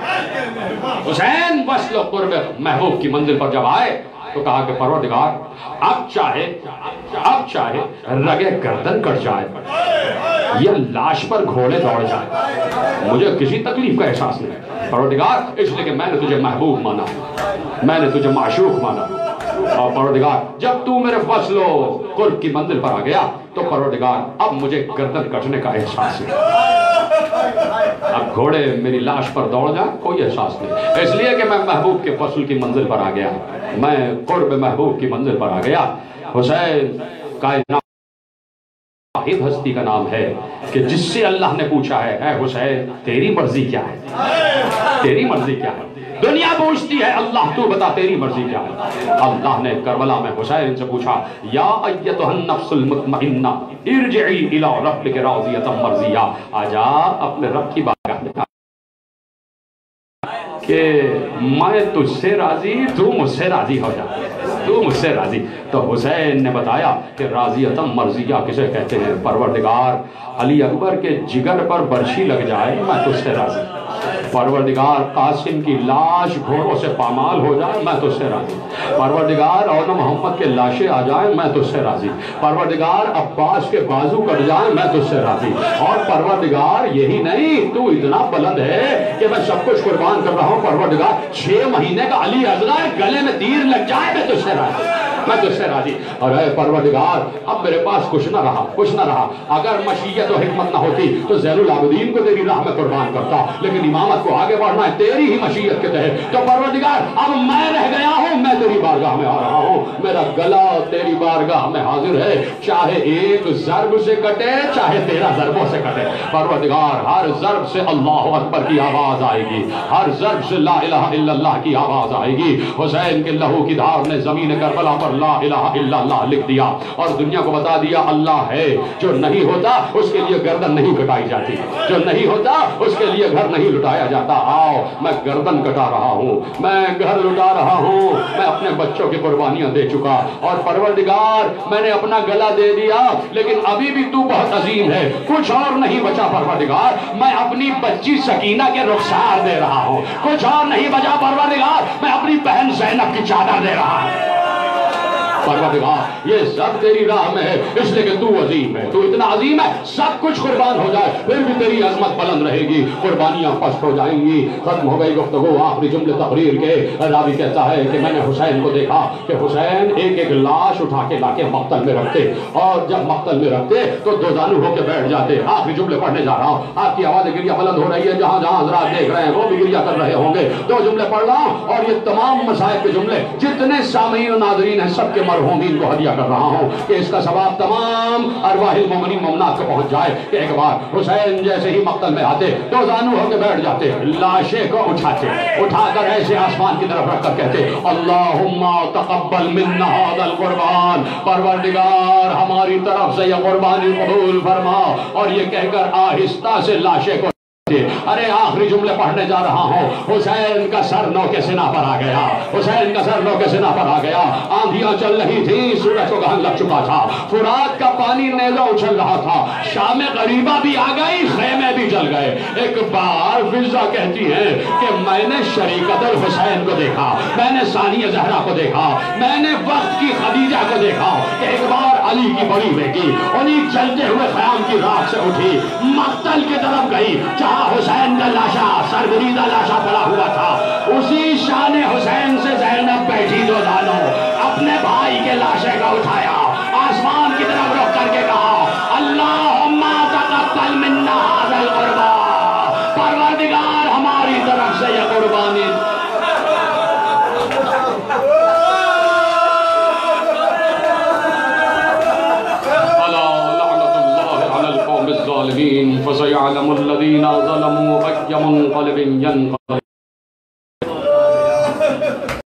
حسین وصل و قرب محبوب کی منزل پر جب آئے تو کہا کہ پروردگار اب چاہے رگے گردن کٹ جائے یا لاش پر گھوڑے دوڑ جائے، مجھے کسی تکلیف کا احساس نہیں پروردگار، اس لیے کہ میں نے تجھے محبوب مانا، میں نے تجھے معشوق مانا۔ اور پروردگار جب تو میرے وصل و قرب کی منزل پر آ گیا تو پروردگار اب مجھے گردن کٹنے کا احساس ہے، اب گھوڑے میری لاش پر دوڑ جائیں کوئی احساس نہیں، اس لیے کہ میں محبوب کے وصل کی منزل پر آ گیا، میں قرب محبوب کی منزل پر آ گیا۔ حسین کائنات واحد ہستی کا نام ہے کہ جس سے اللہ نے پوچھا ہے اے حسین تیری مرضی کیا ہے، تیری مرضی کیا ہے؟ دنیا پوچھتی ہے اللہ تو بتا تیری مرضی کیا ہے؟ اللہ نے کربلا میں حسین سے پوچھا یا ایتھا النفس المطمئنہ ارجعی الی ربک راضیۃ مرضیہ، آجا اپنے رب کی بارگاہ میں کہ میں تجھ سے راضی، تو مجھ سے راضی ہو جا، تو مجھ سے راضی۔ تو حسین نے بتایا کہ راضیۃ مرضیہ کسے کہتے ہیں؟ پروردگار علی اکبر کے جگر پر برچھی لگ جائے میں تجھ سے راضی، پروردگار قاسم کی لاش گھوڑوں سے پامال ہو جائے میں تجھ سے راضی، پروردگار اول محمد کے لاشیں آ جائیں میں تجھ سے راضی، پروردگار عباس کے بازو کٹ جائیں میں تجھ سے راضی، اور پروردگار یہی نہیں تو اتنا بلند ہے کہ میں سب کچھ قربان کر رہا ہوں، پروردگار 6 مہینے کا علی ازرا گلے میں تیر لگ جائے میں تجھ سے راضی۔ میں تجھ سے راضی. اور اے پروردگار اب میرے پاس کچھ نہ رہا. اگر مشیت و حکمت نہ ہوتی تو زین العابدین کو تیری راہ میں قربان کرتا, لیکن امامت کو آگے بڑھنا ہے تیری ہی مشیت کے تحت. تو پروردگار اب میں رہ گیا ہوں, میں تیری بارگاہ میں آ رہا ہوں, میرا گلا تیری بارگاہ میں حاضر ہے, چاہے ایک ضرب سے کٹے چاہے 13 ضربوں سے کٹے. پروردگار ہر ضرب سے اللہ اکبر کی آواز آئے گی, ہر ضرب سے لا الہ الا اللہ کی آواز آئے گی. حسین کے لہو کی دھار نے زمین کربلا پر لا الہ الا اللہ لکھ دیا اور دنیا کو بتا دیا اللہ ہے. جو نہیں ہوتا اس کے لیے گردن نہیں کٹائی جاتی, جو نہیں ہوتا اس کے لیے گھر نہیں لٹایا جاتا. آؤ میں گردن کٹا رہا ہوں, میں گھر لٹا رہا ہوں, میں اپنے بچوں کی قربانیاں دے چکا. اور پروردگار میں نے اپنا گلا دے دیا, لیکن ابھی بھی تو بہت عظیم ہے, کچھ اور نہیں بچا. پروردگار میں اپنی بچی سکینہ کے رخسار دے رہا ہوں, کچھ اور نہیں بچا. پروردگار میں اپنی بہن زینب کی چادر دے رہا ہوں. پروردگار یہ سب تیری راہ میں ہے, اس لیے کہ تو عظیم ہے, تو اتنا عظیم ہے سب کچھ قربان ہو جائے پھر بھی تیری عظمت بلند رہے گی, قربانیاں پست ہو جائیں گی. ختم ہو گئی گفتگو. آخری جملے تقریر کے راوی کہتا ہے کہ میں نے حسین کو دیکھا کہ حسین ایک ایک لاش اٹھا کے لا کے مقتل میں رکھتے, اور جب مقتل میں رکھتے تو دو زانو ہو کے بیٹھ جاتے. آخری جملے پڑھنے جا رہا ہوں, آپ کی آواز گریہ بلند ہو رہی ہے, جہاں جہاں حضرات دیکھ رہے ہیں وہ بھی گریہ کر رہے ہوں گے. دو جملے پڑھ رہا ہوں اور یہ تمام مصائب کے جملے جتنے سامعین و ناظرین ہیں سب کے مرحومین کو ہدیہ کر رہا ہوں کہ اس کا ثواب تمام ارواح المومنین مومنات کو پہنچ جائے. کہ ایک بار حسین جیسے ہی مقتل میں آتے دو زانو ہو کے بیٹھ جاتے, لاشیں کو اٹھاتے, اٹھا کر ایسے آسمان کی طرف رکھ کر کہتے اللہم تقبل منا ھذا القربان, پروردگار ہماری طرف سے یہ قربانی قبول فرما. اور یہ کہہ کر آہستہ سے لاشیں کو ارے آخری جملے پڑھنے جا رہا ہوں. حسین کا سر نو کے سنا پر آ گیا, حسین کا سر نو کے سنا پر آ گیا. آندھیاں چل رہی تھی, سورج کو گہن لگ چکا تھا, فرات کا پانی نیزہ اچھل رہا تھا, شام غریبہ بھی آ گئی, خیمے بھی جل گئے. ایک بار فضا کہتی ہے کہ میں نے شریکت الحسین کو دیکھا, میں نے ثانیہ زہرا کو دیکھا, میں نے وقت کی خدیجہ کو دیکھا کہ ایک بار علی کی بڑی بیٹی انہیں چلتے ہوئے خیام کی رات سے اٹھی, مقتل کی طرف گئی جہاں حسین کا لاشا سربریدہ لاشا پڑا ہوا تھا. اسی شان حسین سے زینب بیٹھی دو زانو اپنے بھائی کے لاشے کا اٹھایا, آسمان کی طرف رخ کر کے کہا اللہم تقبل منا ھذا القربان, پروردگار ہماری طرف سے یہ قربانی. فسيعلم الذين ظلموا أي منقلب ينقلب